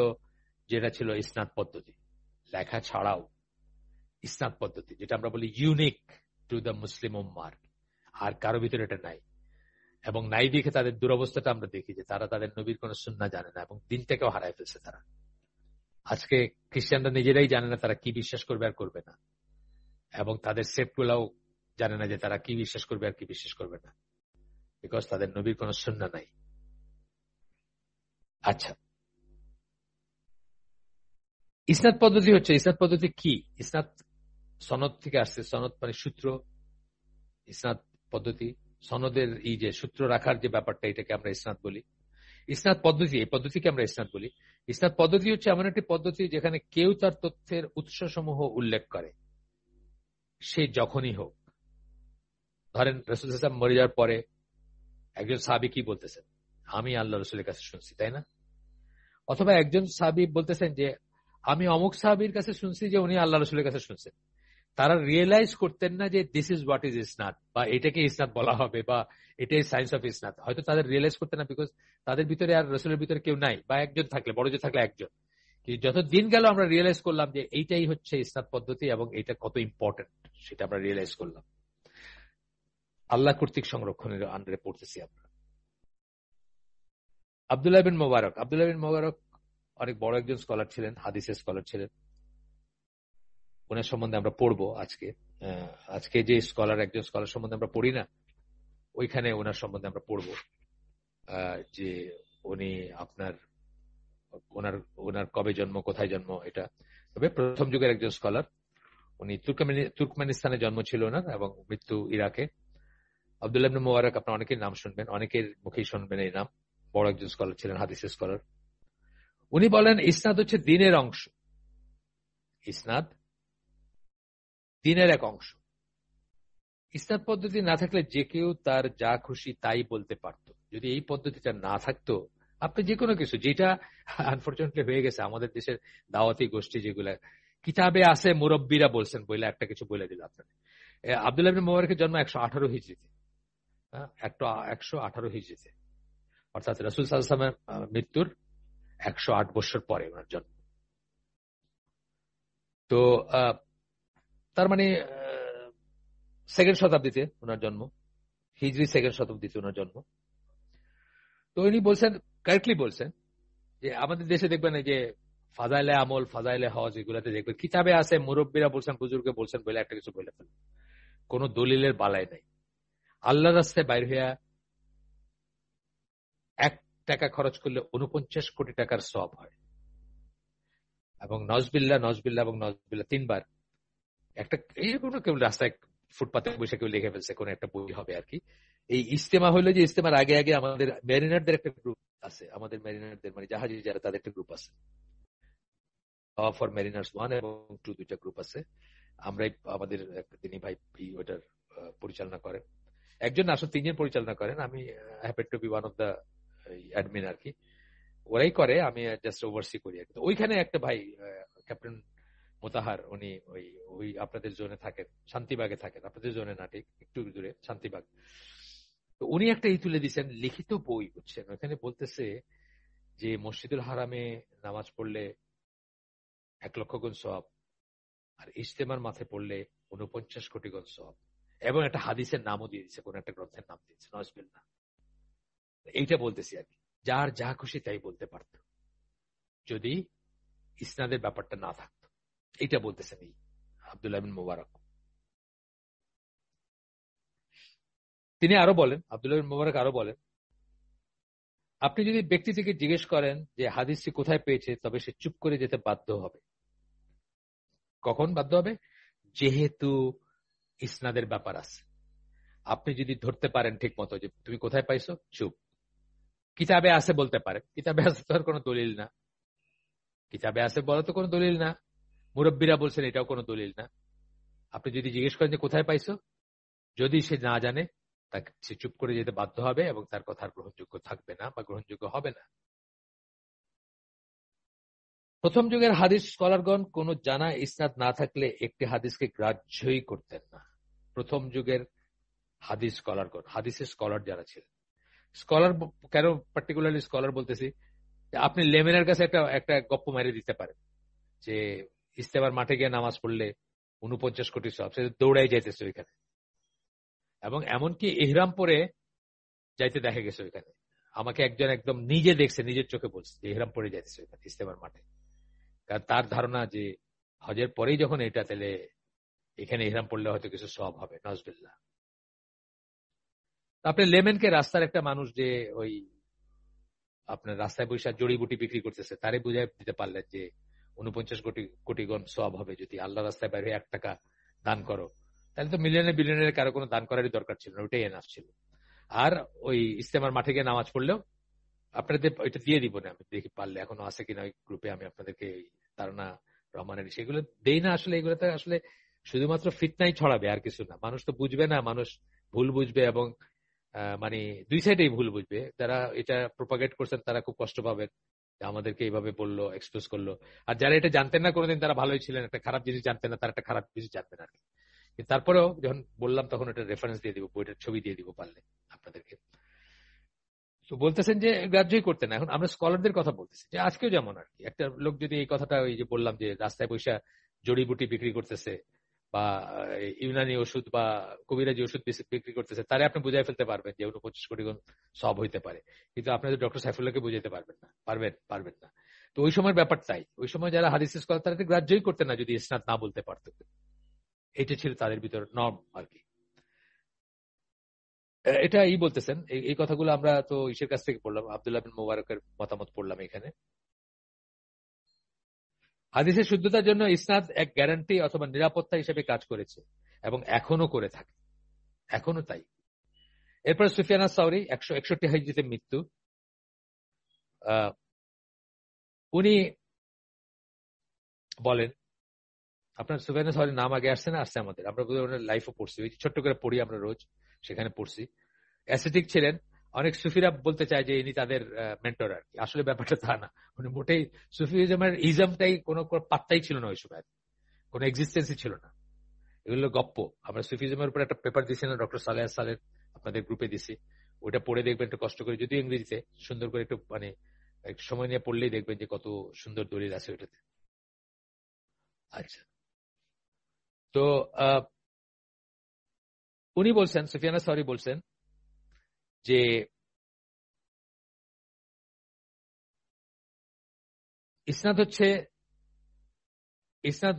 যেটা ছিল ইসনাদ পদ্ধতি। লেখা ছাড়াও ইসনাদ পদ্ধতি, যেটা আমরা বলি ইউনিক টু দ্য মুসলিম উম্মাহ, আর কারো ভিতরে এটা নাই। এবং নাই দেখে তাদের দুরবস্থাটা আমরা দেখি যে তারা তাদের নবীর কোন সুন্নাহ জানে না এবং দিনটাকেও হারায় ফেলছে তারা। আজকে খ্রিস্টানরা নিজেরাই জানে না তারা কি বিশ্বাস করবে আর করবে না, এবং তাদের সেক্ট গুলাও জানে না যে তারা কি বিশ্বাস করবে আর কি বিশ্বাস করবে না, বিকজ তাদের নবীর কোন সুন্নাহ নাই। আচ্ছা, ইসনাদ পদ্ধতি হচ্ছে, ইসনাদ পদ্ধতি কি? ইসনাদ সনদ থেকে আসছে, সনদ মানে সূত্র। ইসনাদ পদ্ধতি সনদের এই যে সূত্র রাখার যে ব্যাপারটা, এটাকে আমরা ইসনাদ বলি। ইসনাদ পদ্ধতি, এই পদ্ধতিকে আমরা ইসনাদ বলি। ইসনাদ পদ্ধতি হচ্ছে এমন একটি পদ্ধতি যেখানে কেউ তার তথ্যের উৎসসমূহ উল্লেখ করে, সে যখনই হোক, ধরেন রাসূল সাল্লাল্লাহু আলাইহি ওয়াসাল্লাম মরে যাওয়ার পরে একজন সাহাবী কি বলতেছেন, আমি আল্লাহ রাসূলের কাছে শুনছি, তাই না? অথবা একজন সাহাবী বলতেছেন যে আমি অমুক সাহাবীর কাছে শুনছি যে উনি আল্লাহ রাসূলের কাছে শুনছেন। তারা রিয়েলাইজ করতেন না যে দিস ইজ হোয়াট ইজ ইসনাদ, বা এটাকে ইসনাদ বলা হবে, বা এটাই সায়েন্স অফ ইসনাদ। হয়তো তাদের রিয়েলাইজ করতেন না, বিকজ তাদের ভিতরে আর রাসূলের ভিতরে কেউ নাই, বা একজন থাকলে, বড় যে থাকলে একজন। কিন্তু যত দিন গেল আমরা রিয়েলাইজ করলাম যে এইটাই হচ্ছে ইসনাদ পদ্ধতি এবং এটা কত ইম্পর্টেন্ট, সেটা আমরা রিয়েলাইজ করলাম। আল্লাহ কর্তৃক সংরক্ষণের আন্ডারে পড়তেছি আমরা। আব্দুল্লাহ বিন মোবারক অনেক বড় একজন স্কলার ছিলেন, হাদিসের স্কলার ছিলেন। ওনার সম্বন্ধে আমরা পড়বো আজকে। আজকে যে একজন স্কলার সম্বন্ধে আমরা পড়ি না, ওইখানে ওনার সম্বন্ধে আমরা পড়বো যে উনি আপনার ওনার কবে জন্ম, কোথায় জন্ম, এটা। তবে প্রথম যুগের একজন স্কলার, উনি তুর্কমেনিস্তানে জন্ম ছিল ওনার, এবং মৃত্যু ইরাকে। আব্দুল্লাহ ইবনে মুবারক আপনার অনেকের নাম শুনবেন, অনেকের মুখেই শুনবেন এই নাম। বড় একজন স্কলার ছিলেন, হাদিসের স্কলার। উনি বলেন ইসনাদ হচ্ছে দ্বীনের অংশ। ইসনাদ দ্বীনের এক অংশ। ইসনাদ পদ্ধতি না থাকলে যে কেউ তার যা খুশি তাই বলতে পারত। যদি এই পদ্ধতিটা না থাকতো, আপনি যে কোনো কিছু, যেটা আনফরচুনেটলি হয়ে গেছে আমাদের দেশের দাওয়াতি গোষ্ঠী, যেগুলা কিতাবে আছে মুরব্বীরা বলছেন বলে একটা কিছু বলে দিল আপনার। আব্দুল্লাহ ইবনে মুবারকের জন্ম 118 হিজরিতে, 118 হিজরিতে, অর্থাৎ রাসূল সাল্লাল্লাহু আলাইহি ওয়াসাল্লামের মৃত্যুর 108 বছর পরে ওনার জন্ম। তো তার মানে সেকেন্ড শতাব্দীতে ওনার জন্ম, হিজরি সেকেন্ড শতাব্দীতে ওনার জন্ম। তো উনি বলছেন, কারেক্টলি বলছেন, যে আমাদের দেশে দেখবেন এই যে ফাজাইলে আমল, ফাজাইলে হজ, এগুলাতে দেখবেন কিতাবে আছে মুরব্বীরা বলছেন, বুজুর্গে বলছেন বলে একটা কিছু বলে ফেলেন। কোন দলিলের বালাই নাই। আল্লাহর রাস্তায় বাইর হইয়া 1 টাকা খরচ করলে 49 কোটি টাকার সওয়াব হয়। এবং নজবিল্লাহ এবং নজবিল্লাহ 3 বার, একটা এই কেউ রাস্তায় ফুটপাতে বসে কেউ লিখে ফেলছে, কোন একটা বই হবে আর কি। এই ইজতেমা হইলো যে ইজতেমার আগে আগে আমাদের মেরিনারদের একটা গ্রুপ আছে, আমাদের মেরিনারদের মানে জাহাজী যারা, তাদের একটা গ্রুপ আছে, ফর মেরিনার্স 1 এবং 2 দুইটা গ্রুপ আছে। আমরাই আমাদের তিনি ভাই ওটার পরিচালনা করেন। একজন আসলে 3 জন পরিচালনা করেন, আমি happen to be one of the admin আর কি। ওরাই করে, আমি জাস্ট ওভারসি করি আর কি। ওইখানে একটা ভাই ক্যাপ্টেন মোতাহার, উনি ওই আপনাদের জোনে থাকেন, শান্তিবাগে থাকেন, আপনাদের জোনে না, ঠিক একটু দূরে শান্তিবাগ। তো উনি একটা তুলে দিচ্ছেন লিখিত বই, বুঝছেন, ওখানে বলতেছে যে মসজিদুল হারামে নামাজ পড়লে 1 লক্ষ গুণ সওয়াব, আর ইজতেমার মাঠে পড়লে 49 কোটি গুণ সওয়াব। এবং একটা হাদিসের নামও দিয়ে দিচ্ছে, কোন একটা গ্রন্থের নাম দিয়েছে, নজবিল্লাহ। এইটা বলতেছি আর কি, যার যা খুশি তাই বলতে পারত যদি ইসনাদের ব্যাপারটা না থাকতো। এইটা বলতেছেন এই আব্দুল্লাহ বিন মুবারক। তিনি আরো বলেন, আব্দুল্লাহ বিন মুবারক আরো বলেন, আপনি যদি ব্যক্তি থেকে জিজ্ঞেস করেন যে হাদিসটি কোথায় পেয়েছে, তবে সে চুপ করে যেতে বাধ্য হবে। কখন বাধ্য হবে? যেহেতু ইসনাদের ব্যাপার আছে। আপনি যদি ধরতে পারেন ঠিক মতো যে তুমি কোথায় পাইছো, চুপ। কিতাবে আছে বলতে পারেন, কিতাবে আছে তো আর কোনো দলিল না, কিতাবে আছে বলা তো কোনো দলিল না, মুরব্বীরা বলছেন এটাও কোনো দলিল না। আপনি যদি জিজ্ঞেস করেন যে কোথায় পাইছো, যদি সে না জানে, তাকে সে চুপ করে যেতে বাধ্য হবে এবং তার কথা গ্রহণযোগ্য থাকবে না বা গ্রহণযোগ্য হবে না। প্রথম যুগের হাদিস স্কলারগণ কোন জানা ইসনাদ না থাকলে একটি হাদিসকে গ্রাহ্যই করতেন না। প্রথম যুগের হাদিস স্কলারগণ, হাদিসের স্কলার যারা ছিলেন, স্কলার কেন পার্টিকুলারলি স্কলার বলতেছি, আপনি লেমেনের কাছে একটা গপ্প মেরে দিতে পারেন যে ইস্তেমার মাঠে গিয়ে নামাজ পড়লে 49 কোটি সওয়াব, সে দৌড়াই যাইতেছে ওইখানে, এবং এমনকি ইহরাম পরে যাইতে দেখা গেছে ওইখানে। আমাকে একজন একদম নিজে দেখছে, নিজের চোখে বলছে যে ইহরাম পরে যাইতেছে ওইখানে ইস্তেমার মাঠে। কারণ তার ধারণা যে হজের পরেই যখন এটা, তাহলে এখানে ইহরাম পড়লে হয়তো কিছু সওয়াব হবে, নজবিল্লাহ। আপনি লেমেনকে, রাস্তার একটা মানুষ যে ওই আপনার রাস্তায় বৈশাখ জড়িবুটি বিক্রি করতেছে, তারে বুঝাই দিতে পারলেন যে 49 কোটি গুণ সওয়াব হবে যদি আল্লাহ রাস্তায় বাইরে 1 টাকা দান করো। তাহলে তো মিলিয়নের বিলিয়নের কারো কোনো দান করারই দরকার ছিল না, ওইটাই এনাফ ছিল। আর ওই ইস্তেমার মাঠে গিয়ে নামাজ পড়লেও আপনাদের ওইটা দিয়ে দিব না, আমি দেখি পারলে এখনো আছে কিনা ওই গ্রুপে, আমি আপনাদেরকে ধারণা রহমানের সেগুলো দেই না। আসলে এগুলোতে আসলে শুধুমাত্র ফিতনাই ছড়াবে, আর কিছু না। মানুষ তো বুঝবে না, মানুষ ভুল বুঝবে, এবং মানে দুই সাইডেই ভুল বুঝবে। যারা এটা প্রোপাগেট করছেন তারা খুব কষ্ট পাবেন, আমাদেরকে এইভাবে বললো, এক্সপোজ করলো। আর যারা এটা জানতেন না কোনোদিন, তারা ভালোই ছিলেন, একটা খারাপ জিনিস জানতেন না, তারা একটা খারাপ জিনিস জানতেন আর কি। কিন্তু তারপরেও যখন বললাম তখন এটা রেফারেন্স দিয়ে দিব, বইটার ছবি দিয়ে দিব পারলে আপনাদেরকে। তো বলতেছেন যে গ্রাহ্যই করতেন না। এখন আমরা স্কলারদের কথা বলতেছি, যে আজকেও যেমন আর কি, একটা লোক যদি এই কথাটা, ওই যে বললাম যে রাস্তায় বৈশা জড়িবুটি বিক্রি করতেছে বা ইউনানি ওষুধ বা কবিরাজি ওষুধ বিক্রি করতেছে, তারে আপনি বুঝাই ফেলতে পারবেন যে 25 কোটি গুণ সব হইতে পারে। কিন্তু আপনি তো ডক্টর সাইফুল্লাহকে বুঝাইতে পারবেন না, পারবেন না। তো ওই সময় ব্যাপার তাই, ওই সময় যারা হাদিস স্কলার তারা গ্রাহ্যই করতেন না যদি ইসনাদ না বলতে পারত। এটা ছিল তাদের ভিতর নর্ম আর কি। এটা বলতেছেন এই কথাগুলো আমরা তো ইসের কাছ থেকে পড়লাম, আব্দুল্লাহ বিন মুবারকের মতামত পড়লাম এখানে। হাদিসের শুদ্ধতার জন্য ইসনাদ এক গ্যারান্টি অথবা নিরাপত্তা হিসেবে কাজ করেছে এবং এখনো করে থাকে, এখনো তাই। এরপর সুফিয়ান আস-সাউরি 161 হিজরিতে মৃত্যু। উনি বলেন, আপনার সুফিয়ান আস-সাউরির নাম আগে আসছে না? আসছে আমাদের, আমরা লাইফও পড়ছি, ওই ছোট্ট করে পড়ি আমরা রোজ, সেখানে পড়ছি। অ্যাসেটিক ছিলেন। অনেক সুফিরা বলতে চায় যে ইনি তাদের মেন্টর আর কি, আসলে ব্যাপারটা তা না। উনি মোটেই সুফিজমের ইজমটাই কোনো পাত্তাই ছিল না ওই সময়, কোনো এক্সিস্টেন্সই ছিল না। এগুলো গপ্প। আমরা সুফিজমের উপর একটা পেপার দিছি না, ডক্টর সালেহ সালের, আপনাদের গ্রুপে দিছি, ওইটা পড়ে দেখবেন একটু কষ্ট করে, যদিও ইংরেজিতে, সুন্দর করে একটু মানে একটু সময় নিয়ে পড়লেই দেখবেন যে কত সুন্দর দলিল আছে ওইটাতে। আচ্ছা, তো উনি বলছেন, সুফিয়ানা সরি বলছেন যে ইসনাদ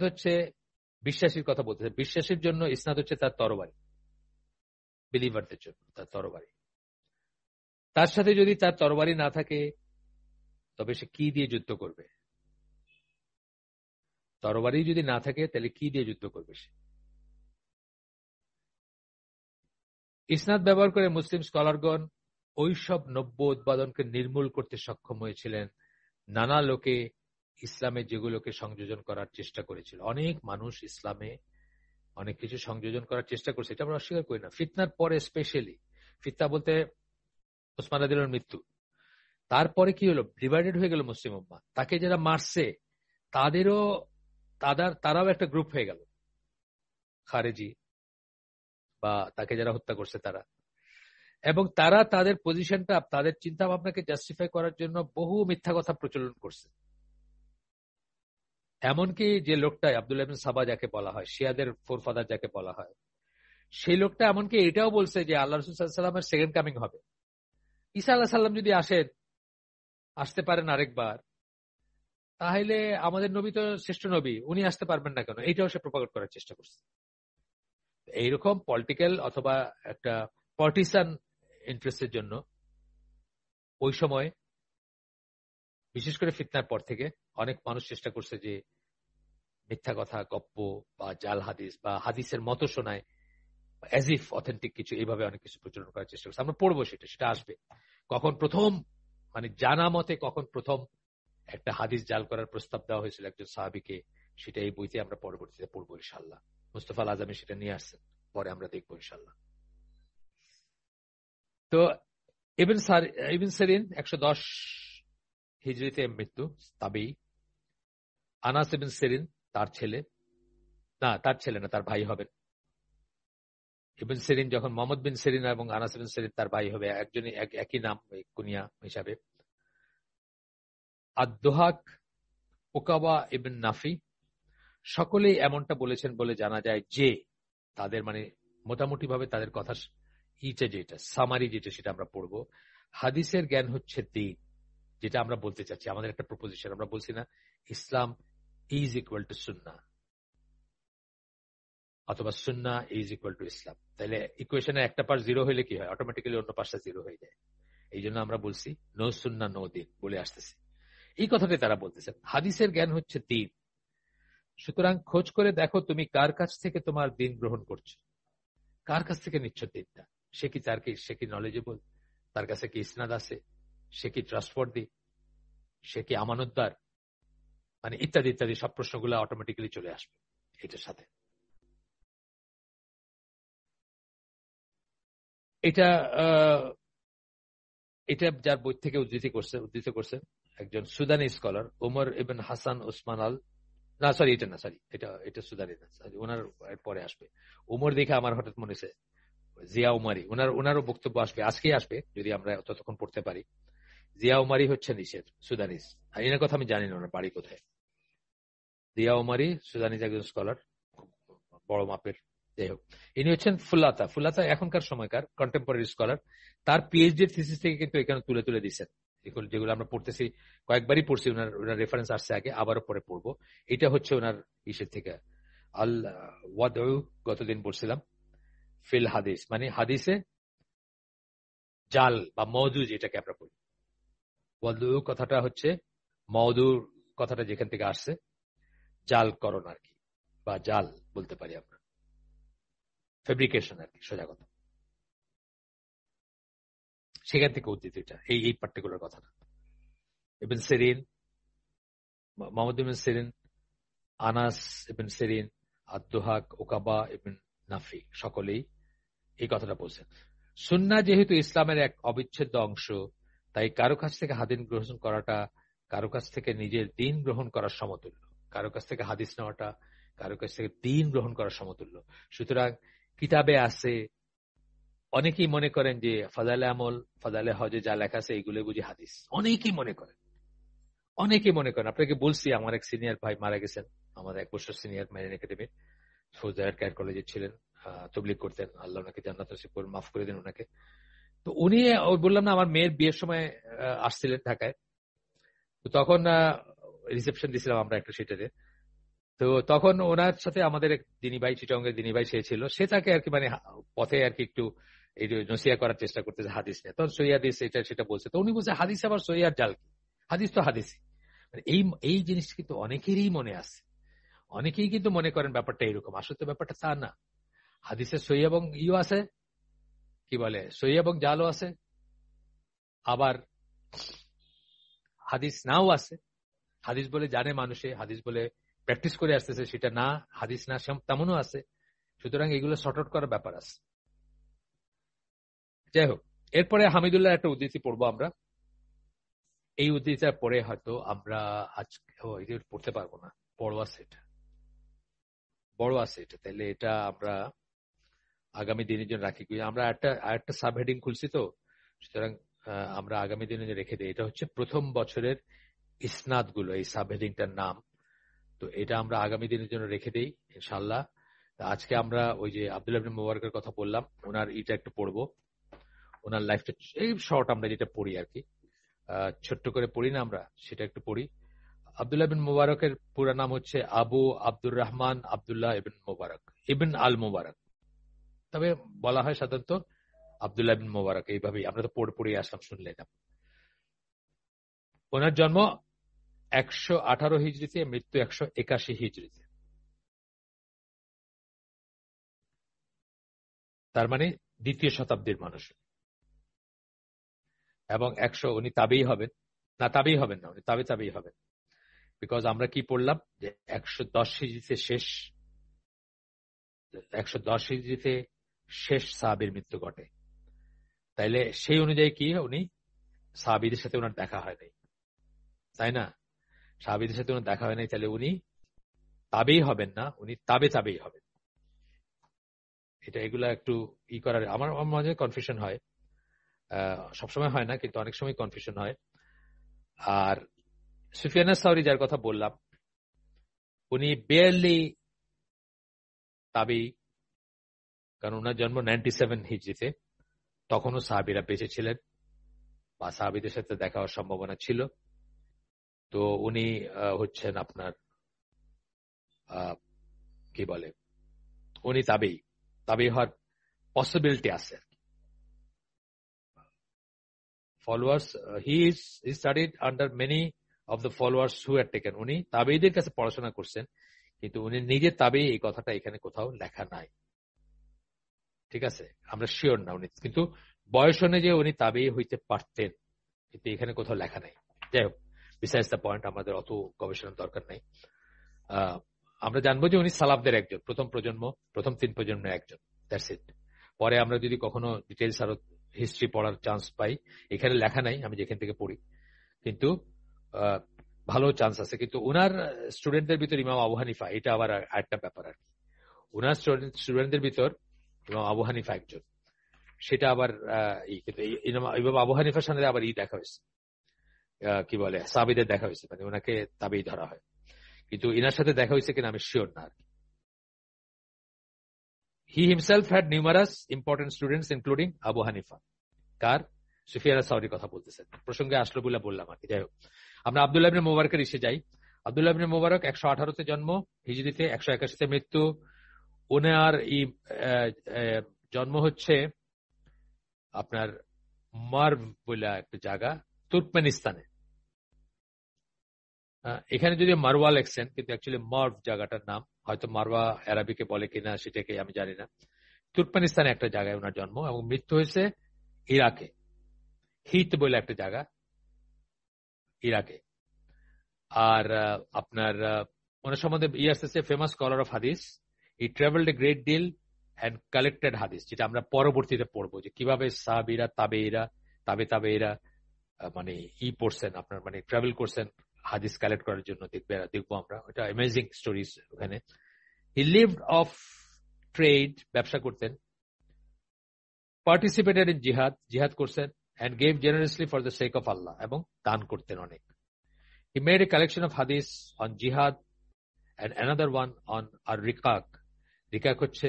হচ্ছে বিশ্বাসীর কথা বলতেছে, বিশ্বাসীর জন্য ইসনাদ হচ্ছে তার তরবারি, বিলিভারদের জন্য তার তরবারি। তার সাথে যদি তার তরবারি না থাকে তবে সে কি দিয়ে যুদ্ধ করবে? তরবারি যদি না থাকে তাহলে কি দিয়ে যুদ্ধ করবে সে? ইসনাদ ব্যবহার করে মুসলিম স্কলারগণ ওই সব নব্য উৎপাদনকে নির্মূল করতে সক্ষম হয়েছিলেন। নানা লোকে ইসলামে যেগুলোকে সংযোজন করার চেষ্টা করেছিল, অনেক মানুষ ইসলামে অনেক কিছু সংযোজন করার চেষ্টা করছে, এটা আমরা অস্বীকার করি না। ফিতনার পরে স্পেশালি, ফিতনা বলতে ওসমান রাদিয়াল্লাহু মৃত্যু, তারপরে কি হলো, ডিভাইডেড হয়ে গেল মুসলিম উম্মাহ। তাকে যারা মারছে তারাও একটা গ্রুপ হয়ে গেল, খারেজি, বা তাকে যারা হত্যা করছে তারা। এবং তারা তাদের পজিশনটা, তাদের চিন্তা ভাবনাকে জাস্টিফাই করার জন্য বহু মিথ্যা কথা প্রচলন করছে। এমনকি যে লোকটা আব্দুল্লাহ ইবনে সাবা যাকে বলা হয়, শিয়াদের ফোরফাদার যাকে বলা হয়, সেই লোকটা এমনকি এটাও বলছে যে আল্লাহ রাসূল সাল্লাল্লাহু আলাইহি ওয়াসাল্লামের সেকেন্ড কামিং হবে, ঈসা আলাইহিস সালাম যদি আসতে পারেন আরেকবার, তাহলে আমাদের নবী তো শ্রেষ্ঠ নবী, উনি আসতে পারবেন না কেন? এইটাও সে প্রপাগেট করার চেষ্টা করছে। এইরকম পলিটিক্যাল অথবা একটা পার্টিসান ইন্টারেস্টের জন্য ওই সময়, বিশেষ করে ফিতনার পর থেকে, অনেক মানুষ চেষ্টা করছে যে মিথ্যা কথা, গপ্প বা জাল হাদিস বা হাদিসের মতো শোনায়, অ্যাজ ইফ অথেন্টিক কিছু, এইভাবে অনেক কিছু প্রচলন করার চেষ্টা করছে। আমরা পড়বো, সেটা আসবে। কখন প্রথম, মানে জানা মতে কখন প্রথম একটা হাদিস জাল করার প্রস্তাব দেওয়া হয়েছিল একজন সাহাবীকে, সেটা এই বইতে আমরা পরবর্তীতে পড়বো ইনশাআল্লাহ। মুস্তাফা আল আজমি সেটা নিয়ে আসছেন, পরে আমরা দেখবো ইনশাআল্লাহ। তো ইবন সিরিন 110 হিজরিতে মৃত্যু, তাবেঈ। আনাস ইবন সিরিন তার ছেলে, তার ছেলে না, তার ভাই হবেন। ইবন সিরিন যখন মোহাম্মদ বিন সিরিন এবং আনাস ইবন সিরিন তার ভাই হবে, একজনই একই নাম কুনিয়া হিসাবে। আদ-দুহাক, উকাবা ইবন নাফি সকলেই এমনটা বলেছেন বলে জানা যায় যে তাদের মানে মোটামুটি ভাবে তাদের কথা যেটা সামারি যেটা, সেটা আমরা পড়বো। হাদিসের জ্ঞান হচ্ছে দিন, যেটা আমরা বলতে চাচ্ছি, আমাদের একটা প্রপোজিশন। আমরা বলছি না ইসলাম ইজ ইকুয়াল টু সুন্নাহ অথবা সুন্নাহ ইজ ইকুয়াল টু ইসলাম, তাহলে ইকুয়েশনে একটা পাশ জিরো হইলে কি হয়, অটোমেটিক্যালি অন্য পাশটা জিরো হয়ে যায়। এই জন্য আমরা বলছি নো সুন্নাহ নো দিন বলে আসতেছি। এই কথাটাই তারা বলতেছেন, হাদিসের জ্ঞান হচ্ছে দিন। সুতরাং খোঁজ করে দেখো তুমি কার কাছ থেকে তোমার দিন গ্রহণ করছো, কার কাছ থেকে নিচ্ছ দিনটা। সে কি নলেজেবল, তার কাছে কি ইসনাদ আছে, সে কি ট্রাস্টওয়ার্দি, সে কি আমানতদার, মানে ইত্যাদি ইত্যাদি সব প্রশ্নগুলো অটোমেটিক্যালি চলে আসবে এটার সাথে। এটা এটা যার বই থেকে উদ্ধৃত করছে একজন সুদানি স্কলার ওমর ইবন হাসান ওসমান আল, না সরি এটা না, সরি এটা সুদানি না, ওনার পরে আসবে। ওমর দেখে আমার হঠাৎ মনে হয়েছে জিয়া উমারি, ওনারও বক্তব্য আসবে, আজকেই আসবে যদি আমরা ততক্ষণ পড়তে পারি। জিয়া উমারি হচ্ছে নিষেধ সুদানিস, এনার কথা আমি জানি না ওনার বাড়ি কোথায়। জিয়া উমারি সুদানিস একজন স্কলার, বড় মাপের। যাই হোক, ইনি হচ্ছেন ফুলাতা এখনকার সময়কার কন্টেম্পোরারি স্কলার। তার পিএইচডি থিসিস থেকে কিন্তু এখানে তুলে তুলে দিচ্ছেন যেগুলো আমরা পড়তেছি, কয়েকবারই পড়ছি, ওনার রেফারেন্স আসছে আগে, আবারও পরে পড়বো। এটা হচ্ছে ওনার ইসের থেকে আল ওয়াদউ, গতদিন বলছিলাম ফিল হাদিস, মানে হাদিসে জাল বা মওদু যেটাকে আমরা বলি। ওয়াদউ কথাটা হচ্ছে মওদুর কথাটা যেখান থেকে আসছে, জাল করণ আর কি, বা জাল বলতে পারি আমরা, ফেব্রিকেশন আর কি, সোজা কথা। সেখান থেকে উদ্ধৃত এটা, এই পার্টিকুলার কথাটা। ইবন সিরিন, মোহাম্মদ ইবন সিরিন, আনাস ইবন সিরিন, আদ-দুহাক, ওকাবা ইবন নাফি সকলেই এই কথাটা বলছেন। সুন্নাহ যেহেতু ইসলামের এক অবিচ্ছেদ্য অংশ, তাই কারো কাছ থেকে হাদিস গ্রহণ করাটা কারো কাছ থেকে নিজের দিন গ্রহণ করার সমতুল্য। কারো কাছ থেকে হাদিস নেওয়াটা কারো কাছ থেকে দিন গ্রহণ করার সমতুল্য। সুতরাং কিতাবে আছে, অনেকেই মনে করেন যে ফাদালে আমল, ফাদালে হজে যা লেখা আছে এইগুলো বুঝি হাদিস, অনেকেই মনে করেন। আপনাকে বলছি, আমার এক সিনিয়র ভাই মারা গেছেন, আমার 1 বছর সিনিয়র, মেরিন একাডেমির ফৌজদার কেয়ার কলেজে ছিলেন, তবলিগ করতেন, আল্লাহ ওনাকে জান্নাত নসিব করুন, মাফ করে দিন ওনাকে। তো উনি, বললাম না, আমার মেয়ের বিয়ের সময় আসছিলেন ঢাকায়। তো তখন রিসেপশন দিয়েছিলাম আমরা একটা সিটারে। তো তখন ওনার সাথে আমাদের এক দিনী ভাই, চিটঙ্গের দিনী ভাই সে ছিল, সে তাকে আর কি মানে পথে আর কি একটু এই নসিয়া করার চেষ্টা করতেছে হাদিস নিয়ে। তখন সই হাদিস এটা সেটা বলছে, তো উনি বলছে হাদিস আবার সই আর জাল কি? হাদিস তো হাদিসই। এই জিনিসটা কিন্তু অনেকেরই মনে আছে, অনেকেই কিন্তু মনে করেন ব্যাপারটা এরকম, আসলে তো ব্যাপারটা তা না। হাদিসে সই এবং ইও আছে, কি বলে, সই এবং জালও আছে, আবার হাদিস নাও আছে। হাদিস বলে জানে মানুষে, হাদিস বলে প্র্যাকটিস করে আসতেছে, সেটা না হাদিস না তেমনও আছে। সুতরাং এগুলো শর্ট আউট করার ব্যাপার আছে। যাই হোক, এরপরে হামিদুল্লাহ একটা উদ্ধৃতি পড়বো আমরা। এই উদ্ধৃতিটা পরে হয়তো আমরা আজকে পড়তে পারবো না, বড় আছে এটা, তাহলে এটা আমরা আগামী দিনের জন্য রাখি। আমরা আরেকটা সাব হেডিং খুলছি, তো সুতরাং আমরা আগামী দিনের জন্য রেখে দিই। এটা হচ্ছে প্রথম বছরের ইসনাদ গুলো, এই সাব হেডিংটার নাম। তো এটা আমরা আগামী দিনের জন্য রেখে দিই ইনশাআল্লাহ। আজকে আমরা ওই যে আব্দুল্লাহ ইবনে মুবারকের কথা বললাম, ওনার এটা একটু পড়বো, ওনার লাইফটা এই শর্ট আমরা যেটা পড়ি আর কি, ছোট্ট করে পড়ি না আমরা, সেটা একটু পড়ি। আব্দুল্লাহ ইবনে মুবারকের পুরো নাম হচ্ছে আবু আব্দুর রহমান আব্দুল্লাহ ইবনে মুবারক ইবন আল মুবারক, তবে বলা হয় সাধারণত আব্দুল্লাহ ইবনে মুবারক, এইভাবেই আমরা তো পড়ে আসলাম, শুনলেন। ওনার জন্ম 118 হিজরিতে, মৃত্যু 181 হিজরিতে, তার মানে 2য় শতাব্দীর মানুষ। এবং উনি তাবেই হবেন না, উনি তাবেই হবেন, বিকজ আমরা কি পড়লাম যে 110 হিজরিতে 110 হিজরিতে শেষ সাহাবীর মৃত্যু ঘটে। তাইলে সেই অনুযায়ী কি উনি সাহাবীদের সাথে ওনার দেখা হয় নাই, তাই না? সাহাবীদের সাথে ওনার দেখা হয় নাই, তাহলে উনি তাবেই হবেন না, উনি তাবেই হবেন। এগুলা একটু করার আমার মাঝে কনফিউশন হয়, সবসময় হয় না কিন্তু অনেক সময় কনফিউশন হয়। আর সুফিয়ান আস-সাউরি যার কথা বললাম, উনি বেয়ারলি তাবেই, কারণ ওনার জন্ম 97 হিজরিতে, তখনও সাহাবীরা বেঁচে ছিলেন বা সাহাবীদের সাথে দেখা হওয়ার সম্ভাবনা ছিল। তো উনি হচ্ছেন আপনার কি বলে, উনি তাবেই হওয়ার পসিবিলিটি আছে। Followers, he studied under many of the followers who had taken, উনি তাবেইদের কাছে পড়াশোনা করছেন, কিন্তু উনি নিজে তাবেই, এই কথাটা এখানে কোথাও লেখা নাই। ঠিক আছে, আমরা শিওর না উনি, কিন্তু বয়স অনুযায়ী উনি তাবেই হইতে পারতেন, কিন্তু এখানে কোথাও লেখা নাই। যাই হোক, বিসাইডস দ্য পয়েন্ট, আমাদের অত গবেষণার দরকার নাই। আমরা জানবো যে উনি সালাফদের একজন, প্রথম 3 প্রজন্মের একজন, দ্যাটস ইট। পরে আমরা যদি কখনো ডিটেলস আরো হিস্ট্রি পড়ার চান্স পাই, এখানে লেখা নাই আমি যেখান থেকে পড়ি, কিন্তু ভালো চান্স আছে। কিন্তু উনার স্টুডেন্টদের ভিতর ইমাম আবু হানিফা, এটা আবার আরেকটা ব্যাপার আর কি। উনার স্টুডেন্টদের ভিতর ইমাম আবু হানিফা একজন, সেটা আবার কিন্তু ইমাম আবু হানিফার সামনে আবার দেখা হয়েছে, কি বলে, সাহাবীদের দেখা হয়েছে, মানে ওনাকে তাবেই ধরা হয়, কিন্তু ইনার সাথে দেখা হয়েছে কিনা আমি শিওর না। He himself had numerous important students including Abu Hanifa. কার? সুফিয়ান আস-সাউরির কথা বলতেছেন, প্রসঙ্গে আসলো বলে বললাম আর কি। যাই হোক, আমরা আব্দুল্লাহ ইবনে মুবারকের ইসে যাই। আব্দুল্লাহ ইবনে মুবারক 118তে জন্ম, হিজরিতে 181তে মৃত্যু। ওনার জন্ম হচ্ছে আপনার মার্ভ বলে একটা জায়গা, তুর্কমেনিস্তানে। এখানে যদি মারওয়া লেখছেন, কিন্তু অ্যাকচুয়ালি মার্ভ জায়গাটার নাম, হয়তো মারওয়া আরবিকে বলে কিনা সেটাকে আমি জানি না। তুর্কমেনিস্তানে একটা জায়গায় ওনার জন্ম, এবং মৃত্যু হয়েছে ইরাকে, হিত বলে একটা জায়গা ইরাকে। আর আপনার ওনার সম্বন্ধে আসতেছে famous scholar of hadith. He travelled a great deal and collected hadith, যেটা আমরা পরবর্তীতে পড়বো যে কিভাবে সাহাবীরা, তাবেঈরা মানে পড়ছেন, আপনার মানে ট্রাভেল করছেন হাদিস কালেক্ট করার জন্য, দেখবো আমরা। এটা অ্যামেজিং স্টোরিজ ওখানে। হি লিভড অফ ট্রেড, ব্যবসা করতেন। পার্টিসিপেটেড ইন জিহাদ করছেন, and gave generously for the sake of Allah, এবং দান করতেন অনেক। He made a collection of hadith on jihad and another one on ar-riqaq. রিকাক হচ্ছে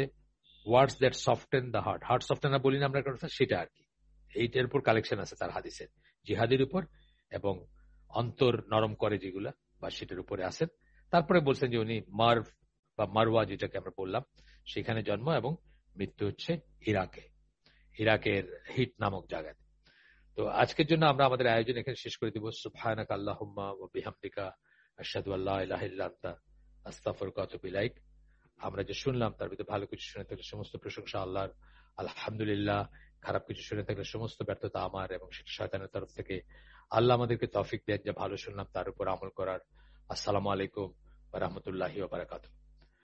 words that soften the heart. Heart softener বলি না আমরা কথা, সেটা আর কি। এইটার উপর কালেকশন আছে তার হাদিসের, জিহাদের উপর এবং অন্তর নরম করে যেগুলা, বা সেটার উপরে আছেন। তারপরে বলছেন যে উনি মার্ভ বা মারওয়া, যেটাকে আমরা বললাম, সেখানে জন্ম এবং মৃত্যু হচ্ছে ইরাকের হিট নামক জায়গায়। তো আজকের জন্য আমরা আমাদের আয়োজন এখানে শেষ করে দিব। সুবহানাকা আল্লাহুম্মা ওয়া বিহামদিকা আশহাদু আল্লা ইলাহা ইল্লা আনতা আস্তাগফিরুকা ওয়া আতুবু ইলাইক। আমরা যে শুনলাম তার ভিতরে ভালো কিছু শুনে থাকলে সমস্ত প্রশংসা আল্লাহর, আলহামদুলিল্লাহ। খারাপ কিছু শুনে থাকলে সমস্ত ব্যর্থতা আমার, এবং সেটা শয়তানের তরফ থেকে। আল্লাহ আমাদেরকে তৌফিক দেন যে ভালো শুনলাম তার উপর আমল করার। আসসালামু আলাইকুম ওয়া রাহমাতুল্লাহি ওয়া বারাকাতুহু।